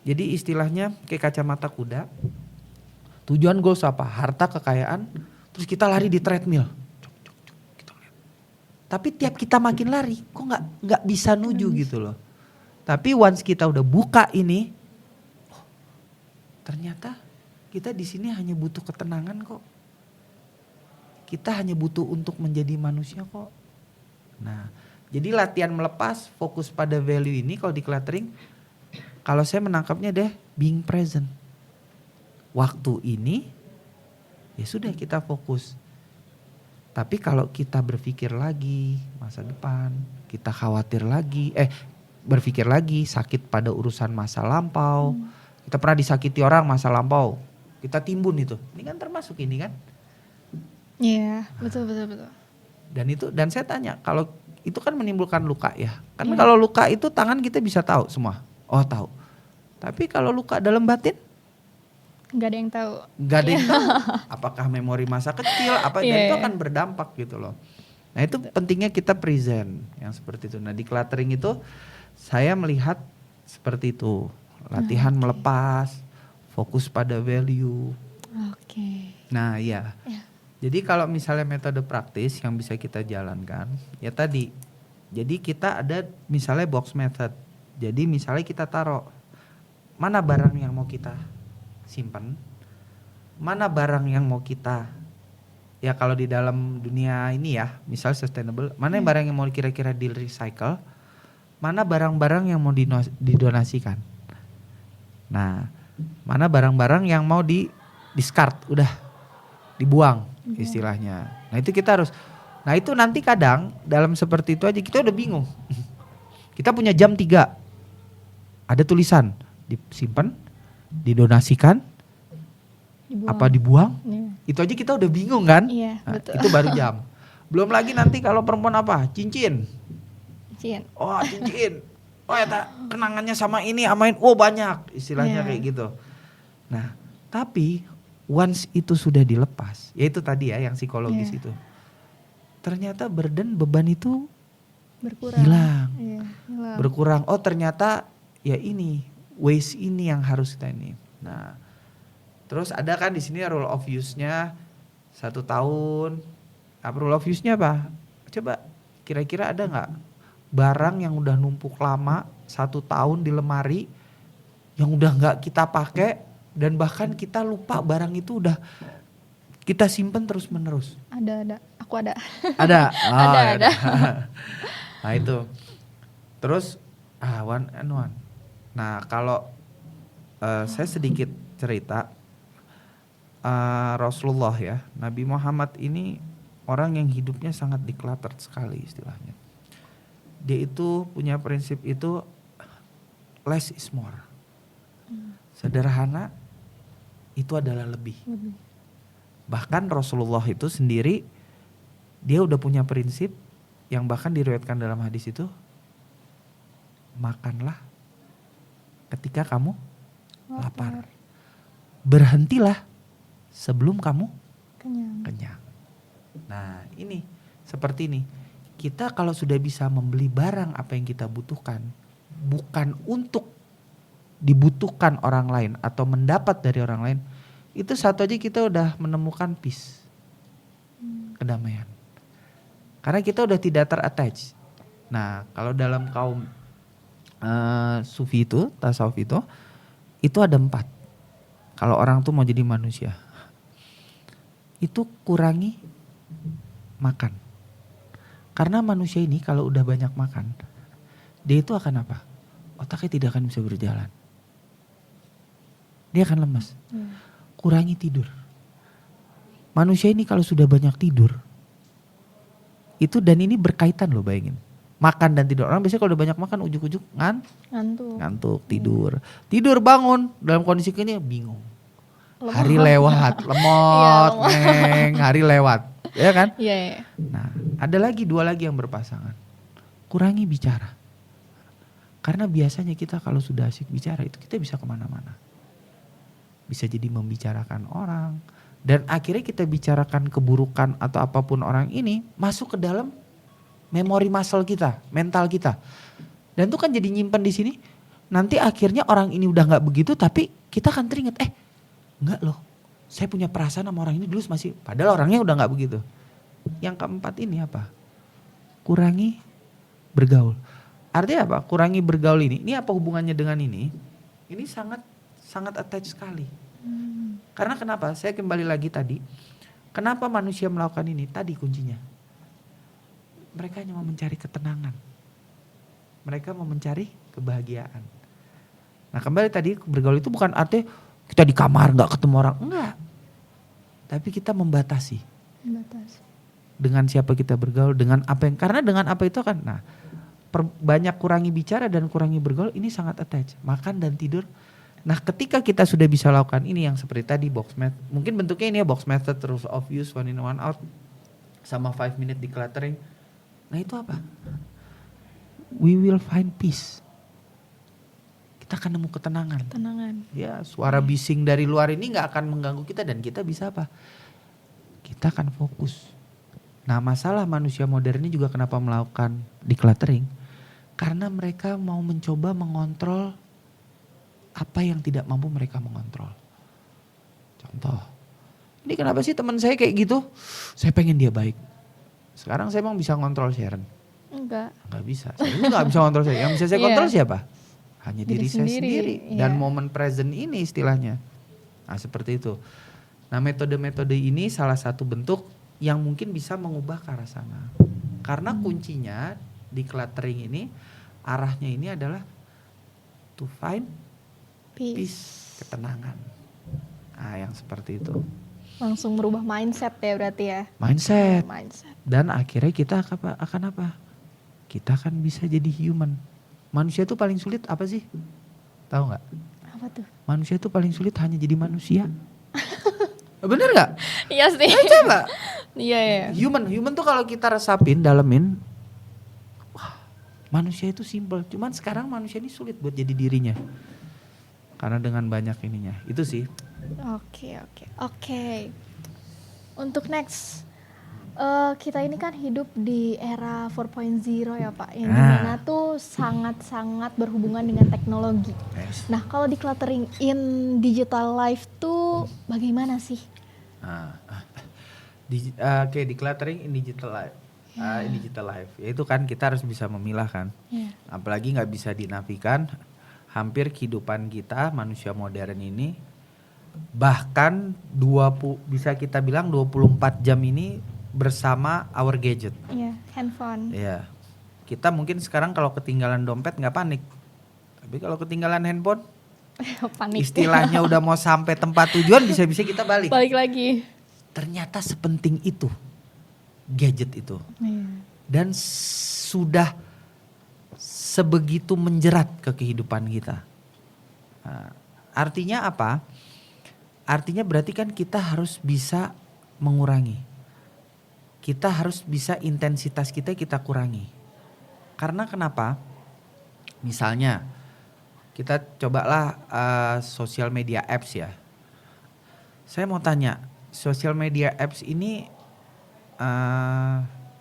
jadi istilahnya kayak kacamata kuda. Tujuan goals apa? Harta, kekayaan. Terus kita lari di treadmill. Tapi tiap kita makin lari, kok nggak bisa nuju gitu loh. Tapi once kita udah buka ini, ternyata kita di sini hanya butuh ketenangan kok. Kita hanya butuh untuk menjadi manusia kok. Nah, jadi latihan melepas, fokus pada value ini kalau di cluttering, kalau saya menangkapnya deh being present. Waktu ini ya sudah kita fokus. Tapi kalau kita berpikir lagi masa depan, kita khawatir lagi, berpikir lagi sakit pada urusan masa lampau. Kita pernah disakiti orang masa lampau, kita timbun itu. Ini kan termasuk ini kan? Iya, betul. Dan saya tanya, kalau itu kan menimbulkan luka ya. Karena kalau luka itu tangan kita bisa tahu semua. Oh tahu. Tapi kalau luka dalam batin, Nggak ada yang tahu. Nggak ada yang tahu apakah memori masa kecil apa dan Iya, itu iya. akan berdampak gitu loh. Nah itu pentingnya kita present yang seperti itu. Nah decluttering itu saya melihat seperti itu, latihan Oke. melepas, fokus pada value. Oke. Nah iya, Ya. jadi kalau misalnya metode praktis yang bisa kita jalankan ya tadi, jadi kita ada misalnya box method. Jadi misalnya kita taruh mana barang yang mau kita simpan, mana barang yang mau kita, ya kalau di dalam dunia ini ya, misal sustainable, mana yang barang yang mau kira-kira di recycle, mana barang-barang yang mau didonasikan. Nah, mana barang-barang yang mau di discard, udah dibuang istilahnya. Nah itu kita harus, nah itu nanti kadang dalam seperti itu aja kita udah bingung. Kita punya jam 3, ada tulisan, disimpan, didonasikan, Dibuang. apa dibuang. Iya. Itu aja kita udah bingung kan? Iya, Nah, betul. itu baru jam. Belum lagi nanti kalau perempuan apa? Cincin. Cian. Oh, cincin. Oh, ya kenangannya sama ini, amain. Oh, banyak. Istilahnya Iya. kayak gitu. Nah, tapi once itu sudah dilepas, yaitu tadi ya yang psikologis Iya. itu. Ternyata beban itu Berkurang. hilang. Iya, hilang. Berkurang. Oh, ternyata ya ini, waste ini yang harus kita ini. Nah, terus ada kan di sini rule of use-nya 1 tahun. Apa rule of use-nya apa? Coba kira-kira ada nggak barang yang udah numpuk lama 1 tahun di lemari yang udah nggak kita pakai dan bahkan kita lupa barang itu udah kita simpen terus menerus. Ada. Aku ada. Ada. Oh, Ada. Nah itu. Terus one and one. Nah kalau saya sedikit cerita. Rasulullah ya, Nabi Muhammad ini orang yang hidupnya sangat decluttered sekali istilahnya. Dia itu punya prinsip itu less is more. Sederhana itu adalah lebih. Bahkan Rasulullah itu sendiri dia udah punya prinsip yang bahkan diriwayatkan dalam hadis itu, makanlah ketika kamu lapar. Berhentilah sebelum kamu kenyang. Nah ini seperti ini. Kita kalau sudah bisa membeli barang apa yang kita butuhkan, bukan untuk dibutuhkan orang lain atau mendapat dari orang lain, itu satu aja kita udah menemukan peace, kedamaian. Karena kita udah tidak terattach. Nah kalau dalam kaum sufi itu, tasawuf itu ada 4. Kalau orang tuh mau jadi manusia, itu kurangi makan. Karena manusia ini kalau udah banyak makan, dia itu akan apa? Otaknya tidak akan bisa berjalan. Dia akan lemas. Kurangi tidur. Manusia ini kalau sudah banyak tidur, itu dan ini berkaitan loh, bayangin. Makan dan tidur. Orang biasanya kalau udah banyak makan ujuk-ujuk ngantuk, tidur. Tidur bangun dalam kondisi ini bingung. Hari lewat, lemot, neng, hari lewat. Ya kan? Iya. Nah, ada lagi 2 lagi yang berpasangan. Kurangi bicara. Karena biasanya kita kalau sudah asik bicara itu kita bisa kemana-mana. Bisa jadi membicarakan orang. Dan akhirnya kita bicarakan keburukan atau apapun orang ini masuk ke dalam memori muscle kita, mental kita. Dan itu kan jadi nyimpen di sini. Nanti akhirnya orang ini udah gak begitu tapi kita akan teringat, enggak loh. Saya punya perasaan sama orang ini dulu masih, padahal orangnya udah gak begitu. Yang keempat ini apa? Kurangi bergaul. Artinya apa? Kurangi bergaul ini apa hubungannya dengan ini? Ini sangat attach sekali. Karena kenapa? Saya kembali lagi tadi. Kenapa manusia melakukan ini? Tadi kuncinya. Mereka hanya mau mencari ketenangan. Mereka mau mencari kebahagiaan. Nah kembali tadi bergaul itu bukan artinya kita di kamar gak ketemu orang. Enggak. Tapi kita membatasi. Dengan siapa kita bergaul, dengan apa yang, karena dengan apa itu kan. Nah banyak kurangi bicara dan kurangi bergaul ini sangat attach. Makan dan tidur. Nah ketika kita sudah bisa lakukan ini yang seperti tadi box method. Mungkin bentuknya ini ya box method, rules of use, 1 in 1 out. Sama 5 minute decluttering. Nah itu apa? We will find peace. Kita kita akan nemu ketenangan. Tenangan. Ya, suara bising dari luar ini nggak akan mengganggu kita dan kita bisa apa? Kita akan fokus. Nah, masalah manusia modern ini juga kenapa melakukan decluttering? Karena mereka mau mencoba mengontrol apa yang tidak mampu mereka mengontrol. Contoh, ini kenapa sih teman saya kayak gitu? Saya pengen dia baik. Sekarang saya emang bisa ngontrol Sharon? Enggak. Nggak bisa. Saya juga nggak bisa ngontrol saya. Yang bisa saya kontrol siapa? Hanya diri saya sendiri. Dan Iya. momen present ini istilahnya. Nah, seperti itu. Nah, metode-metode ini salah satu bentuk yang mungkin bisa mengubah ke arah sana. Karena kuncinya di decluttering ini, arahnya ini adalah to find peace, ketenangan. Nah, yang seperti itu. Langsung merubah mindset ya berarti ya. Mindset. Mindset. Dan akhirnya kita akan apa? Kita akan bisa jadi human. Manusia itu paling sulit apa sih? Tahu nggak? Apa tuh? Manusia itu paling sulit hanya jadi manusia. Bener nggak? Iya sih. Coba. Iya ya. Human tuh kalau kita resapin, dalemin, wah, manusia itu simple. Cuman sekarang manusia ini sulit buat jadi dirinya. Karena dengan banyak ininya. Itu sih. Oke. Untuk next, kita ini kan hidup di era 4.0 ya Pak, yang dimana tuh sangat-sangat berhubungan dengan teknologi. Yes. Nah, kalau decluttering in digital life tuh bagaimana sih? Oke, decluttering in digital life. In digital life. Yaitu kan kita harus bisa memilah kan. Iya. Apalagi nggak bisa dinafikan. Hampir kehidupan kita manusia modern ini bahkan bisa kita bilang 24 jam ini bersama our gadget. Iya, handphone. Iya. Kita mungkin sekarang kalau ketinggalan dompet nggak panik. Tapi kalau ketinggalan handphone, Panik. istilahnya udah mau sampai tempat tujuan bisa-bisa kita balik. Balik lagi. Ternyata sepenting itu gadget itu. Iya. Dan sudah sebegitu menjerat ke kehidupan kita. Nah, artinya apa? Artinya berarti kan kita harus bisa mengurangi. Kita harus bisa intensitas kita kurangi. Karena kenapa? Misalnya kita cobalah sosial media apps ya. Saya mau tanya, sosial media apps ini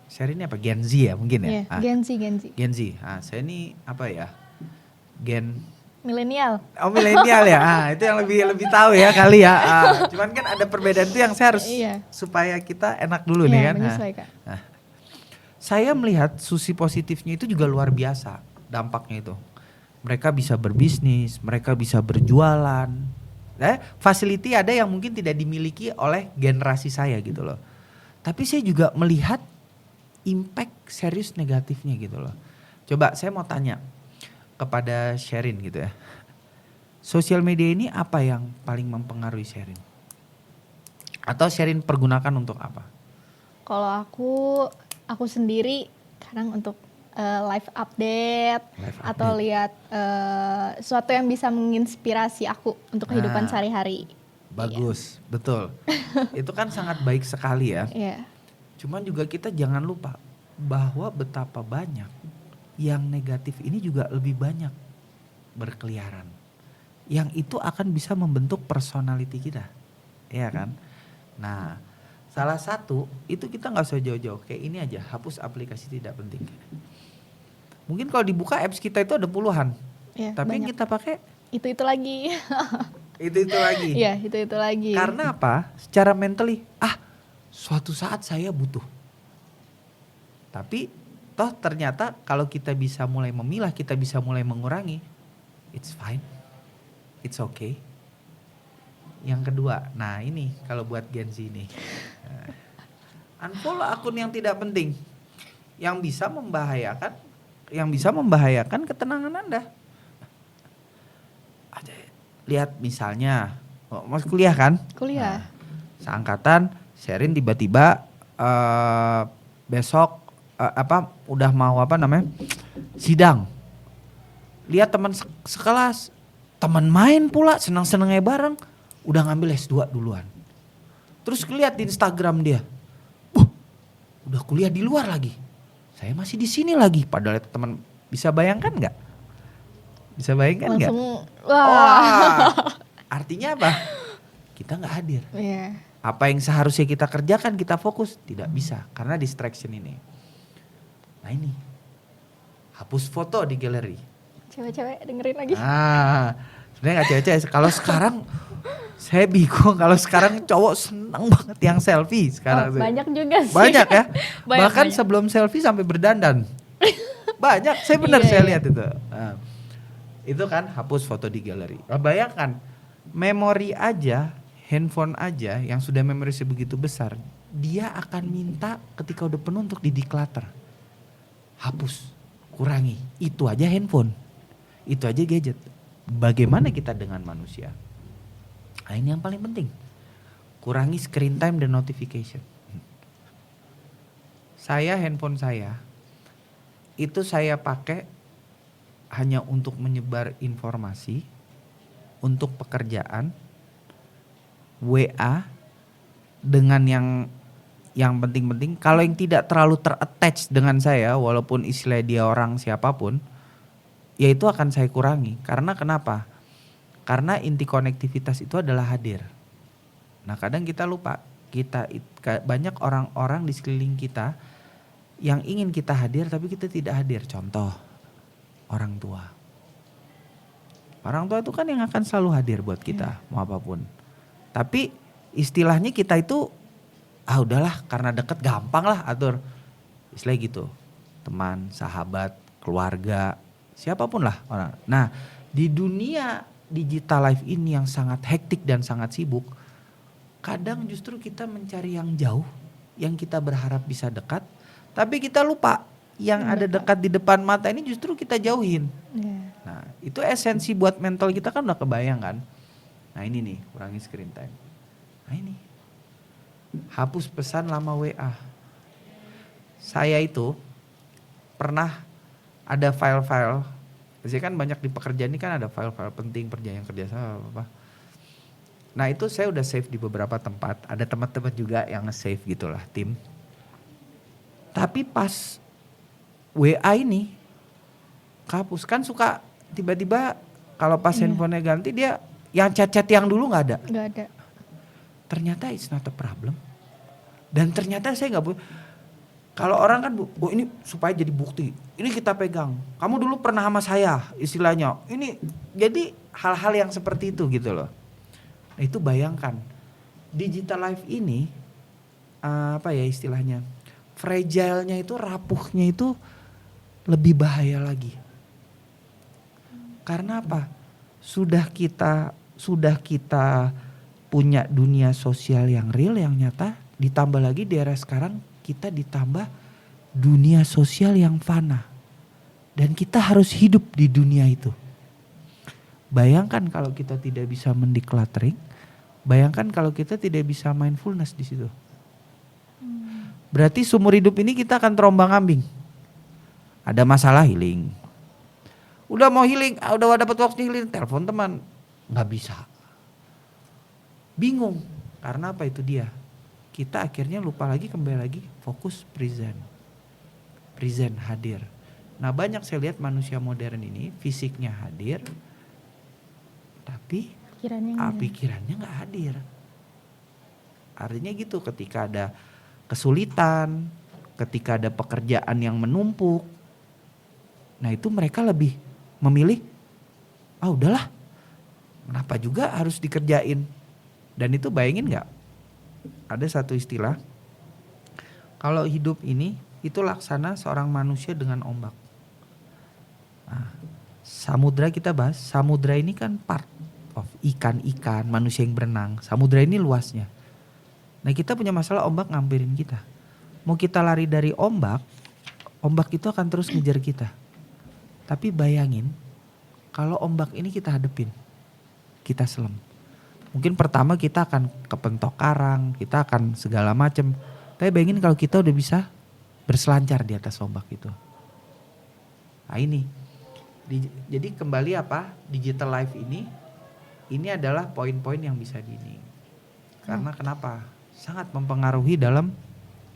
share ini apa? Gen Z ya mungkin ya? Iya, Gen Z. Gen Z. Saya ini apa ya? Milenial. Oh, milenial ya. Itu yang lebih tahu ya kali ya. Cuman kan ada perbedaan itu yang saya harus supaya kita enak dulu nih kan. Menyesuaikan. Saya melihat sisi positifnya itu juga luar biasa dampaknya itu. Mereka bisa berbisnis, mereka bisa berjualan. Facility ada yang mungkin tidak dimiliki oleh generasi saya gitu loh. Tapi saya juga melihat impact serius negatifnya gitu loh. Coba saya mau tanya kepada Sherin gitu ya. Sosial media ini apa yang paling mempengaruhi Sherin? Atau Sherin pergunakan untuk apa? Kalau aku sendiri kadang untuk live update atau lihat sesuatu yang bisa menginspirasi aku untuk kehidupan sehari-hari. Bagus, betul. Itu kan sangat baik sekali ya. Iya. Cuman juga kita jangan lupa bahwa betapa banyak yang negatif ini juga lebih banyak berkeliaran. Yang itu akan bisa membentuk personality kita. Iya kan? Nah, salah satu itu kita gak usah jauh-jauh. Kayak ini aja, hapus aplikasi tidak penting. Mungkin kalau dibuka apps kita itu ada puluhan. Ya, tapi yang banyak. kita pakai Itu lagi. itu lagi. Iya, itu lagi. Karena apa? Secara mentally, suatu saat saya butuh. Tapi toh ternyata kalau kita bisa mulai memilah, kita bisa mulai mengurangi, it's fine. It's okay. Yang kedua, nah ini kalau buat Gen Z ini. Unfollow akun yang tidak penting. Yang bisa membahayakan ketenangan Anda. Lihat misalnya, mas kuliah kan? Kuliah. Seangkatan, Sherin tiba-tiba besok udah mau sidang. Lihat teman sekelas, teman main pula, senang-senangnya bareng, udah ngambil S2 duluan. Terus lihat di Instagram dia, udah kuliah di luar lagi. Saya masih di sini lagi, padahal teman, bisa bayangkan nggak? Bisa bayangkan nggak? Langsung Wah, artinya apa? Kita nggak hadir. Iya. Apa yang seharusnya kita kerjakan, kita fokus, tidak bisa karena distraction ini. Nah ini, hapus foto di galeri. Cewek-cewek dengerin lagi. Ah, sebenarnya nggak cewek-cewek. Kalau sekarang saya bingung. Kalau sekarang cowok seneng banget yang selfie sekarang. Banyak juga sih. Banyak ya. Banyak, Bahkan banyak. sebelum selfie sampai berdandan. Banyak. Saya benar Iya, saya iya. lihat itu. Nah, itu kan hapus foto di galeri. Nah, bayangkan memori aja, handphone aja yang sudah memori sebegitu besar, dia akan minta ketika udah penuh untuk di declutter. Hapus, kurangi. Itu aja handphone. Itu aja gadget. Bagaimana kita dengan manusia? Nah, ini yang paling penting. Kurangi screen time dan notification. Handphone saya itu saya pakai hanya untuk menyebar informasi, untuk pekerjaan, WA dengan yang penting-penting. Kalau yang tidak terlalu ter-attach dengan saya, walaupun istilah dia orang siapapun, ya itu akan saya kurangi. Karena kenapa? Karena inti konektivitas itu adalah hadir. Nah kadang kita lupa, banyak orang-orang di sekeliling kita yang ingin kita hadir tapi kita tidak hadir. Contoh, orang tua. Orang tua itu kan yang akan selalu hadir buat kita, mau apapun. Tapi istilahnya kita itu, udahlah karena deket gampang lah atur. Istilahnya gitu, teman, sahabat, keluarga, siapapun lah orang. Nah di dunia digital life ini yang sangat hektik dan sangat sibuk, kadang justru kita mencari yang jauh, yang kita berharap bisa dekat, tapi kita lupa yang ada dekat di depan mata ini justru kita jauhin. Iya. Nah itu esensi buat mental kita kan udah kebayang kan. Nah ini nih, kurangi screen time. Nah ini, hapus pesan lama WA. Saya itu pernah ada file-file, biasanya kan banyak di pekerjaan ini kan ada file-file penting, perjanjian kerjasama apa. Nah itu saya udah save di beberapa tempat, ada teman-teman juga yang nge-save gitulah tim. Tapi pas WA ini kehapus, kan suka tiba-tiba kalau pas handphonenya ganti dia yang chat-chat yang dulu nggak ada. Nggak ada. Ternyata it's not a problem. Dan ternyata saya nggak boleh. Kalau orang kan, ini supaya jadi bukti. Ini kita pegang. Kamu dulu pernah sama saya, istilahnya. Ini jadi hal-hal yang seperti itu gitu loh. Nah, itu bayangkan digital life ini apa ya istilahnya? Fragile-nya itu, rapuhnya itu lebih bahaya lagi. Karena apa? Sudah kita punya dunia sosial yang real, yang nyata, ditambah lagi di era sekarang kita ditambah dunia sosial yang fana. Dan kita harus hidup di dunia itu. Bayangkan kalau kita tidak bisa mendecluttering, bayangkan kalau kita tidak bisa mindfulness di situ. Berarti seumur hidup ini kita akan terombang-ambing. Ada masalah healing. Udah mau healing, udah dapat waktu healing, telepon teman, nggak bisa. Bingung, karena apa itu dia? Kita akhirnya lupa lagi, kembali lagi fokus present, hadir. Nah banyak saya lihat manusia modern ini fisiknya hadir, tapi pikirannya nggak hadir. Artinya gitu, ketika ada kesulitan, ketika ada pekerjaan yang menumpuk, nah itu mereka lebih memilih, udahlah, kenapa juga harus dikerjain? Dan itu bayangin nggak? Ada satu istilah, kalau hidup ini itu laksana seorang manusia dengan ombak. Nah, samudra kita bahas, samudra ini kan part of ikan-ikan, manusia yang berenang. Samudra ini luasnya. Nah kita punya masalah ombak ngampirin kita. Mau kita lari dari ombak, ombak itu akan terus ngejar kita. Tapi bayangin, kalau ombak ini kita hadepin, kita selam. Mungkin pertama kita akan kepentok karang, kita akan segala macam. Tapi bayangin kalau kita udah bisa berselancar di atas ombak itu. Nah ini, jadi kembali apa, digital life ini adalah poin-poin yang bisa ini. Karena kenapa? Sangat mempengaruhi dalam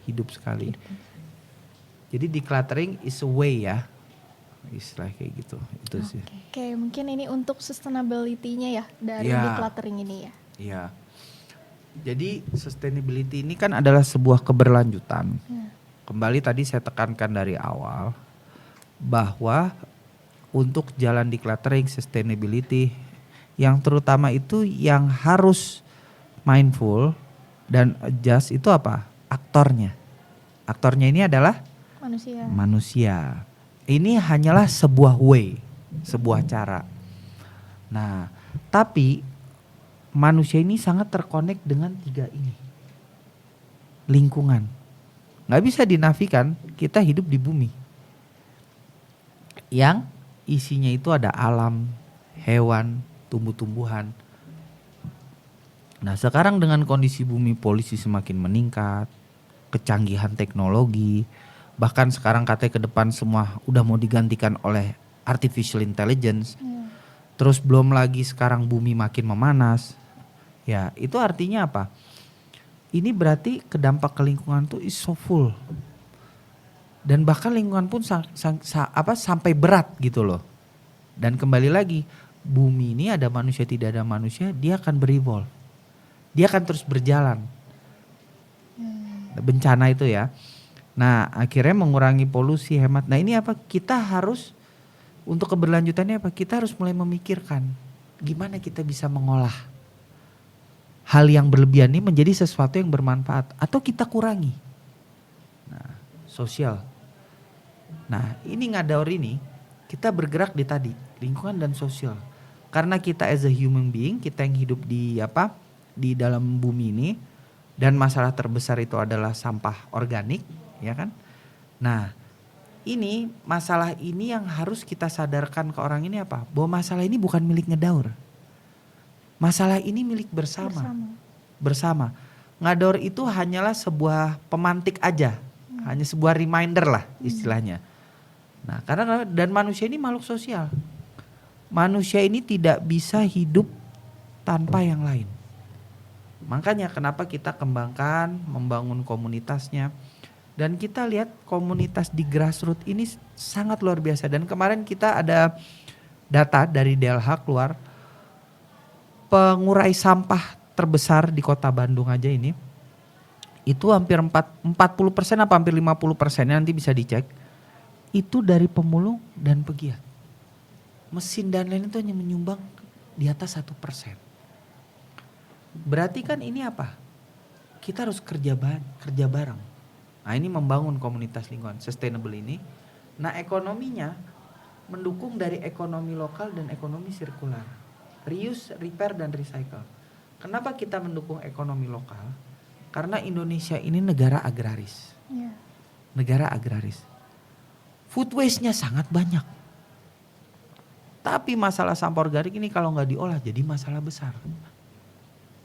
hidup sekali. Jadi decluttering is a way ya, istilah kayak gitu. Itu sih. Oke, mungkin ini untuk sustainability-nya ya dari Ya. decluttering ini ya. Iya. Jadi sustainability ini kan adalah sebuah keberlanjutan. Ya. Kembali tadi saya tekankan dari awal bahwa untuk jalan decluttering sustainability yang terutama itu yang harus mindful dan adjust itu apa? Aktornya. Aktornya ini adalah Manusia. manusia. Ini hanyalah sebuah way, sebuah cara. Nah, tapi manusia ini sangat terkonek dengan 3 ini. Lingkungan. Nggak bisa dinafikan, kita hidup di bumi. Yang isinya itu ada alam, hewan, tumbuh-tumbuhan. Nah, sekarang dengan kondisi bumi polusi semakin meningkat, kecanggihan teknologi, bahkan sekarang katanya ke depan semua udah mau digantikan oleh artificial intelligence. Ya. Terus belum lagi sekarang bumi makin memanas. Ya, itu artinya apa? Ini berarti kedampak ke lingkungan tuh is so full. Dan bahkan lingkungan pun sampai berat gitu loh. Dan kembali lagi, bumi ini ada manusia tidak ada manusia, dia akan berevolve. Dia akan terus berjalan. Bencana itu ya. Nah, akhirnya mengurangi polusi, hemat. Nah, ini apa? Kita harus untuk keberlanjutannya apa? Kita harus mulai memikirkan gimana kita bisa mengolah hal yang berlebihan ini menjadi sesuatu yang bermanfaat atau kita kurangi. Nah, sosial. Nah, ini Ngadaur ini kita bergerak di tadi lingkungan dan sosial. Karena kita as a human being, kita yang hidup di di dalam bumi ini dan masalah terbesar itu adalah sampah organik, ya kan? Nah, ini masalah ini yang harus kita sadarkan ke orang ini apa? Bahwa masalah ini bukan milik Ngedaur. Masalah ini milik bersama. Ngadaur itu hanyalah sebuah pemantik aja. Hanya sebuah reminder lah istilahnya. Nah, karena dan manusia ini makhluk sosial. Manusia ini tidak bisa hidup tanpa yang lain. Makanya kenapa kita kembangkan, membangun komunitasnya. Dan kita lihat komunitas di grassroots ini sangat luar biasa. Dan kemarin kita ada data dari DLH keluar. Pengurai sampah terbesar di kota Bandung aja ini. Itu hampir 40% apa hampir 50%, nanti bisa dicek. Itu dari pemulung dan pegiat. Mesin dan lain itu hanya menyumbang di atas 1%. Berarti kan ini apa? Kita harus kerja bareng. Nah, ini membangun komunitas lingkungan sustainable ini. Nah, ekonominya mendukung dari ekonomi lokal dan ekonomi sirkular. Reuse, repair, dan recycle. Kenapa kita mendukung ekonomi lokal? Karena Indonesia ini negara agraris. Ya. Negara agraris. Food waste-nya sangat banyak. Tapi masalah sampah organik ini kalau nggak diolah jadi masalah besar.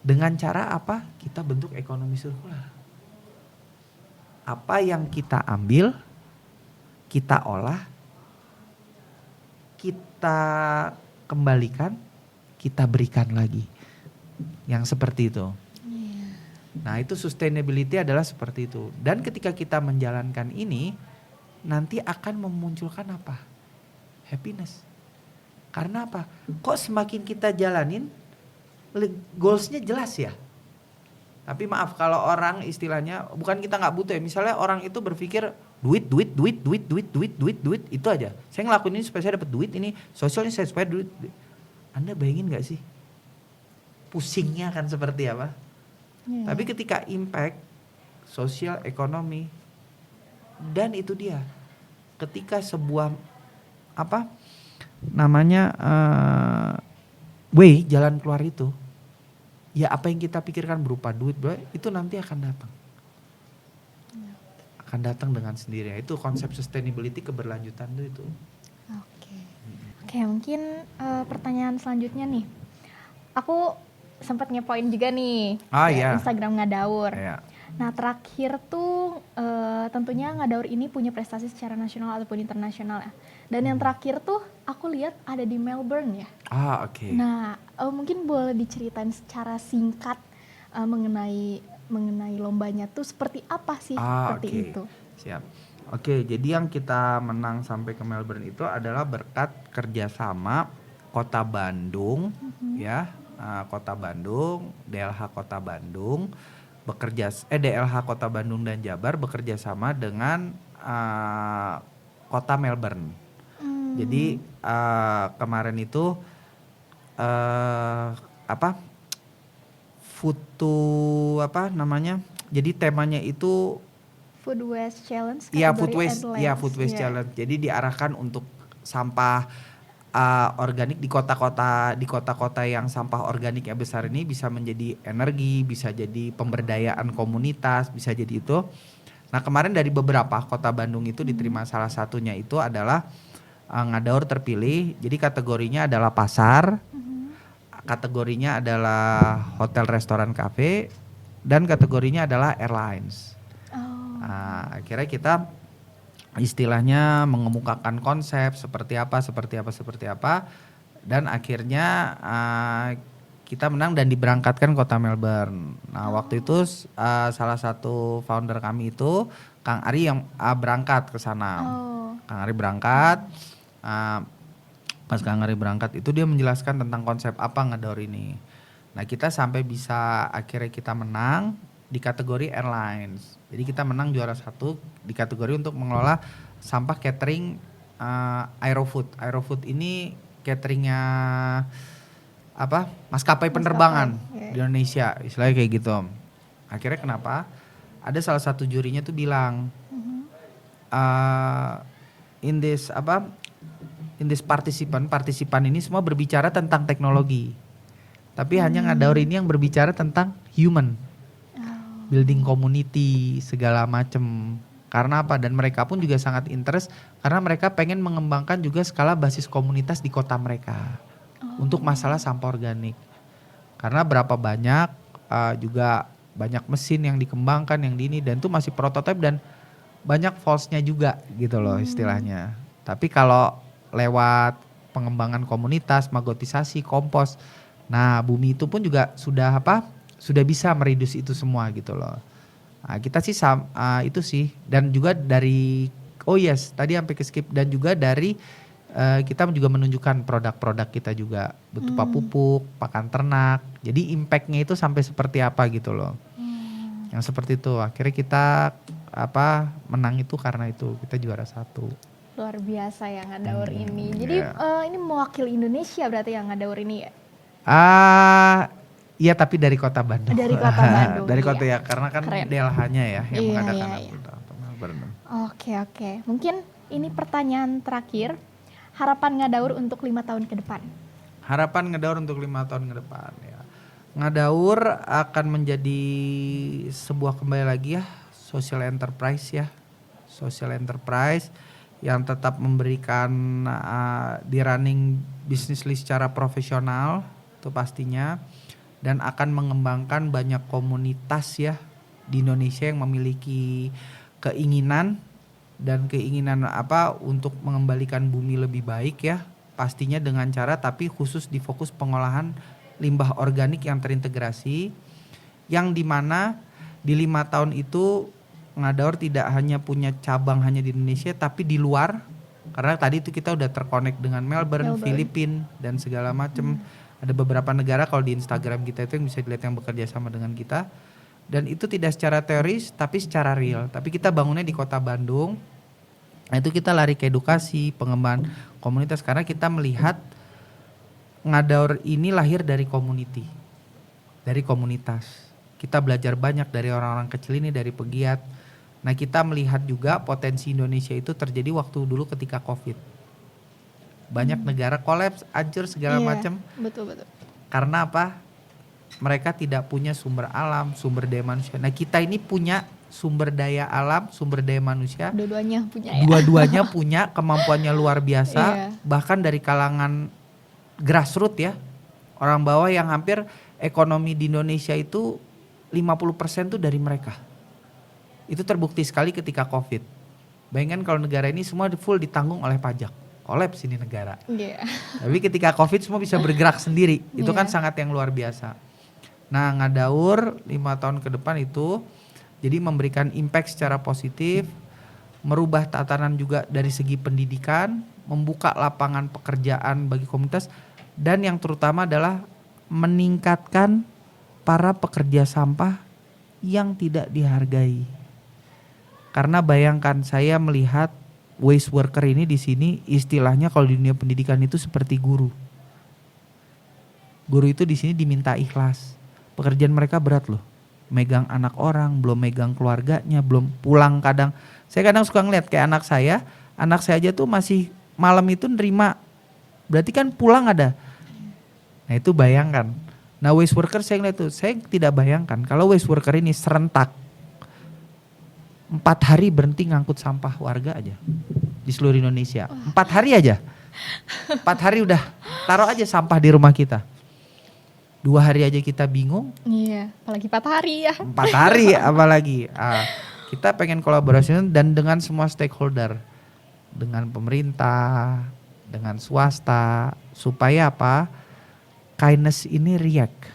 Dengan cara apa? Kita bentuk ekonomi sirkular. Apa yang kita ambil, kita olah, kita kembalikan, kita berikan lagi. Yang seperti itu. Nah, itu sustainability adalah seperti itu. Dan ketika kita menjalankan ini, nanti akan memunculkan apa? Happiness. Karena apa? Kok semakin kita jalanin, goalsnya jelas ya. Tapi maaf kalau orang istilahnya, bukan kita gak butuh ya. Misalnya orang itu berpikir duit itu aja. Saya ngelakuin ini supaya saya dapat duit, ini sosialnya saya supaya duit. Anda bayangin gak sih? Pusingnya akan seperti apa? Tapi ketika impact sosial, ekonomi, dan itu dia, ketika sebuah way jalan keluar itu, ya apa yang kita pikirkan berupa duit, itu nanti akan datang, akan datang dengan sendirinya. Itu konsep sustainability keberlanjutan itu. Oke, mungkin pertanyaan selanjutnya nih, aku sempat ngepoin juga nih Instagram Ngadaur. Ya. Nah, terakhir tuh tentunya Ngadaur ini punya prestasi secara nasional ataupun internasional ya. Dan yang terakhir tuh aku lihat ada di Melbourne ya. Oke. Nah, mungkin boleh diceritain secara singkat mengenai lombanya tuh seperti apa sih seperti itu. Siap. Oke, jadi yang kita menang sampai ke Melbourne itu adalah berkat kerjasama Kota Bandung, ya, Kota Bandung, DLH Kota Bandung, DLH Kota Bandung dan Jabar bekerja sama dengan Kota Melbourne. Jadi kemarin itu Jadi temanya itu Food Waste Challenge. Food Waste Challenge. Jadi diarahkan untuk sampah organik di kota-kota yang sampah organiknya besar ini bisa menjadi energi, bisa jadi pemberdayaan komunitas, bisa jadi itu. Nah, kemarin dari beberapa kota Bandung itu diterima, salah satunya itu adalah Ngadaur terpilih. Jadi kategorinya adalah pasar, kategorinya adalah hotel, restoran, kafe, dan kategorinya adalah airlines. Nah, akhirnya kita istilahnya mengemukakan konsep seperti apa, dan akhirnya kita menang dan diberangkatkan kota Melbourne. Nah, waktu itu salah satu founder kami itu Kang Ari yang berangkat ke sana. Kang Ari berangkat, pas Kang Ari berangkat itu dia menjelaskan tentang konsep apa Ngadaur ini. Nah, kita sampai bisa akhirnya kita menang di kategori airlines. Jadi kita menang juara 1 di kategori untuk mengelola sampah catering Aerofood. Aerofood ini cateringnya maskapai penerbangan di Indonesia, istilahnya kayak gitu. Akhirnya kenapa? Ada salah satu jurinya tuh bilang in this partisipan ini semua berbicara tentang teknologi. Tapi hanya Ngadaur ini yang berbicara tentang human. Building community segala macem. Karena apa? Dan mereka pun juga sangat interest karena mereka pengen mengembangkan juga skala basis komunitas di kota mereka untuk masalah sampah organik. Karena berapa banyak juga banyak mesin yang dikembangkan yang di ini dan itu masih prototipe dan banyak false-nya juga gitu loh istilahnya. Tapi kalau lewat pengembangan komunitas, magotisasi, kompos, nah Bumi itu pun juga sudah bisa mereduce itu semua gitu loh. Nah, kita sih itu sih, dan juga dari tadi sampai ke skip, dan juga dari kita juga menunjukkan produk-produk kita juga berupa pupuk, pakan ternak. Jadi impactnya itu sampai seperti apa gitu loh. Yang seperti itu. Akhirnya kita menang itu karena itu kita juara 1. Luar biasa ya Ngadaur ini. Jadi ini mewakili Indonesia berarti yang Ngadaur ini ya? Iya, tapi dari kota Bandung. Dari kota Bandung. Dari kota ya, karena kan DLH-nya ya yang mengadakan itu. Oke. Mungkin ini pertanyaan terakhir. Harapan Ngadaur untuk 5 tahun ke depan. Harapan Ngadaur untuk 5 tahun ke depan ya. Ngadaur akan menjadi sebuah, kembali lagi ya, social enterprise ya. Social enterprise yang tetap memberikan di running businessly secara profesional itu pastinya, dan akan mengembangkan banyak komunitas ya di Indonesia yang memiliki keinginan untuk mengembalikan bumi lebih baik ya, pastinya dengan cara tapi khusus di fokus pengolahan limbah organik yang terintegrasi, yang dimana di 5 tahun itu Ngadaur tidak hanya punya cabang hanya di Indonesia tapi di luar, karena tadi itu kita udah terkonek dengan Melbourne. Filipina dan segala macam. Ada beberapa negara kalau di Instagram kita itu yang bisa dilihat yang bekerja sama dengan kita. Dan itu tidak secara teoris tapi secara real. Tapi kita bangunnya di kota Bandung. Nah, itu kita lari ke edukasi, pengembangan komunitas. Karena kita melihat Ngadaur ini lahir dari community. Dari komunitas. Kita belajar banyak dari orang-orang kecil ini, dari pegiat. Nah, kita melihat juga potensi Indonesia itu terjadi waktu dulu ketika COVID. Banyak negara kolaps, hancur segala macam. Betul. Karena apa? Mereka tidak punya sumber alam, sumber daya manusia. Nah, kita ini punya sumber daya alam, sumber daya manusia. Dua-duanya punya ya. Dua-duanya punya, kemampuannya luar biasa. Bahkan dari kalangan grassroots ya. Orang bawah yang hampir ekonomi di Indonesia itu 50% tuh dari mereka. Itu terbukti sekali ketika COVID. Bayangkan kalau negara ini semua full ditanggung oleh pajak. Kolaps ini negara. Tapi ketika COVID semua bisa bergerak sendiri. Itu kan sangat yang luar biasa. Nah, Ngadaur 5 tahun ke depan itu jadi memberikan impact secara positif merubah tatanan juga dari segi pendidikan, membuka lapangan pekerjaan bagi komunitas, dan yang terutama adalah meningkatkan para pekerja sampah yang tidak dihargai. Karena bayangkan saya melihat waste worker ini di sini istilahnya kalau di dunia pendidikan itu seperti guru. Guru itu di sini diminta ikhlas. Pekerjaan mereka berat loh. Megang anak orang, belum megang keluarganya, belum pulang kadang. Saya kadang suka ngeliat kayak anak saya aja tuh masih malam itu nerima. Berarti kan pulang ada. Nah itu bayangkan. Nah waste worker saya ngeliat tuh, saya tidak bayangkan kalau waste worker ini serentak 4 hari berhenti ngangkut sampah warga aja di seluruh Indonesia. 4 hari aja. 4 hari udah taruh aja sampah di rumah kita. 2 hari aja kita bingung. Iya, apalagi 4 hari ya. 4 hari apalagi. Kita pengen kolaborasi dan dengan semua stakeholder. Dengan pemerintah, dengan swasta. Supaya apa? Kindness ini react.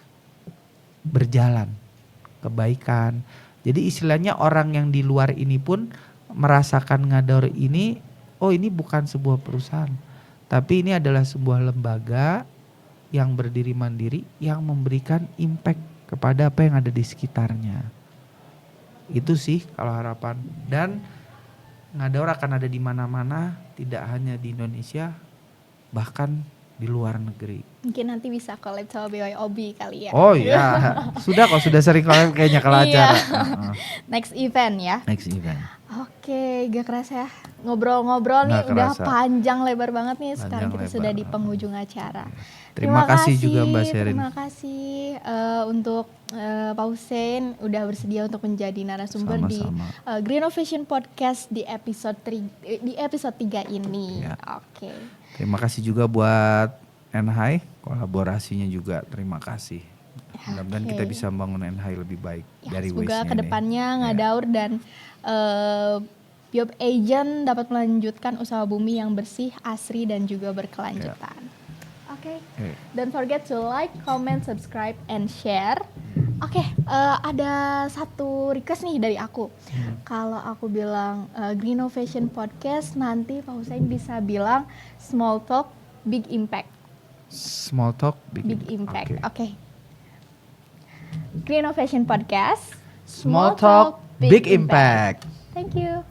Berjalan. Kebaikan. Jadi istilahnya orang yang di luar ini pun merasakan Ngador ini, oh ini bukan sebuah perusahaan. Tapi ini adalah sebuah lembaga yang berdiri mandiri, yang memberikan impact kepada apa yang ada di sekitarnya. Itu sih kalau harapan. Dan Ngador akan ada di mana-mana, tidak hanya di Indonesia, bahkan di luar negeri. Mungkin nanti bisa collab sama BYOB kali ya. Oh iya, sudah sering collab kayaknya kalau acara. Next event ya. Next event. Oke, gak kerasa ya. Ngobrol-ngobrol nih Nggak udah kerasa. panjang lebar banget nih. Sekarang Panjang kita sudah lebar. di penghujung acara. Terima kasih juga Mbak Sherin. Terima kasih untuk Pak Hussein udah bersedia untuk menjadi narasumber di Sama-sama. Green Innovation Podcast di episode 3 ini. Ya. Oke. Terima kasih juga buat NHI, kolaborasinya juga terima kasih. Mudah-mudahan kita bisa membangun NHI lebih baik Ya, dari semoga waste-nya kedepannya ini. Ngadaur dan Biob Agent dapat melanjutkan usaha bumi yang bersih, asri dan juga berkelanjutan. Oke. Don't forget to like, comment, subscribe, and share. Oke, ada satu request nih dari aku. Kalau aku bilang Green Innovation Podcast, nanti Pak Hussein bisa bilang Small Talk, Big Impact. Small talk, Big Impact. Oke. Oke. Green Innovation Podcast, Small talk, big impact. Thank you.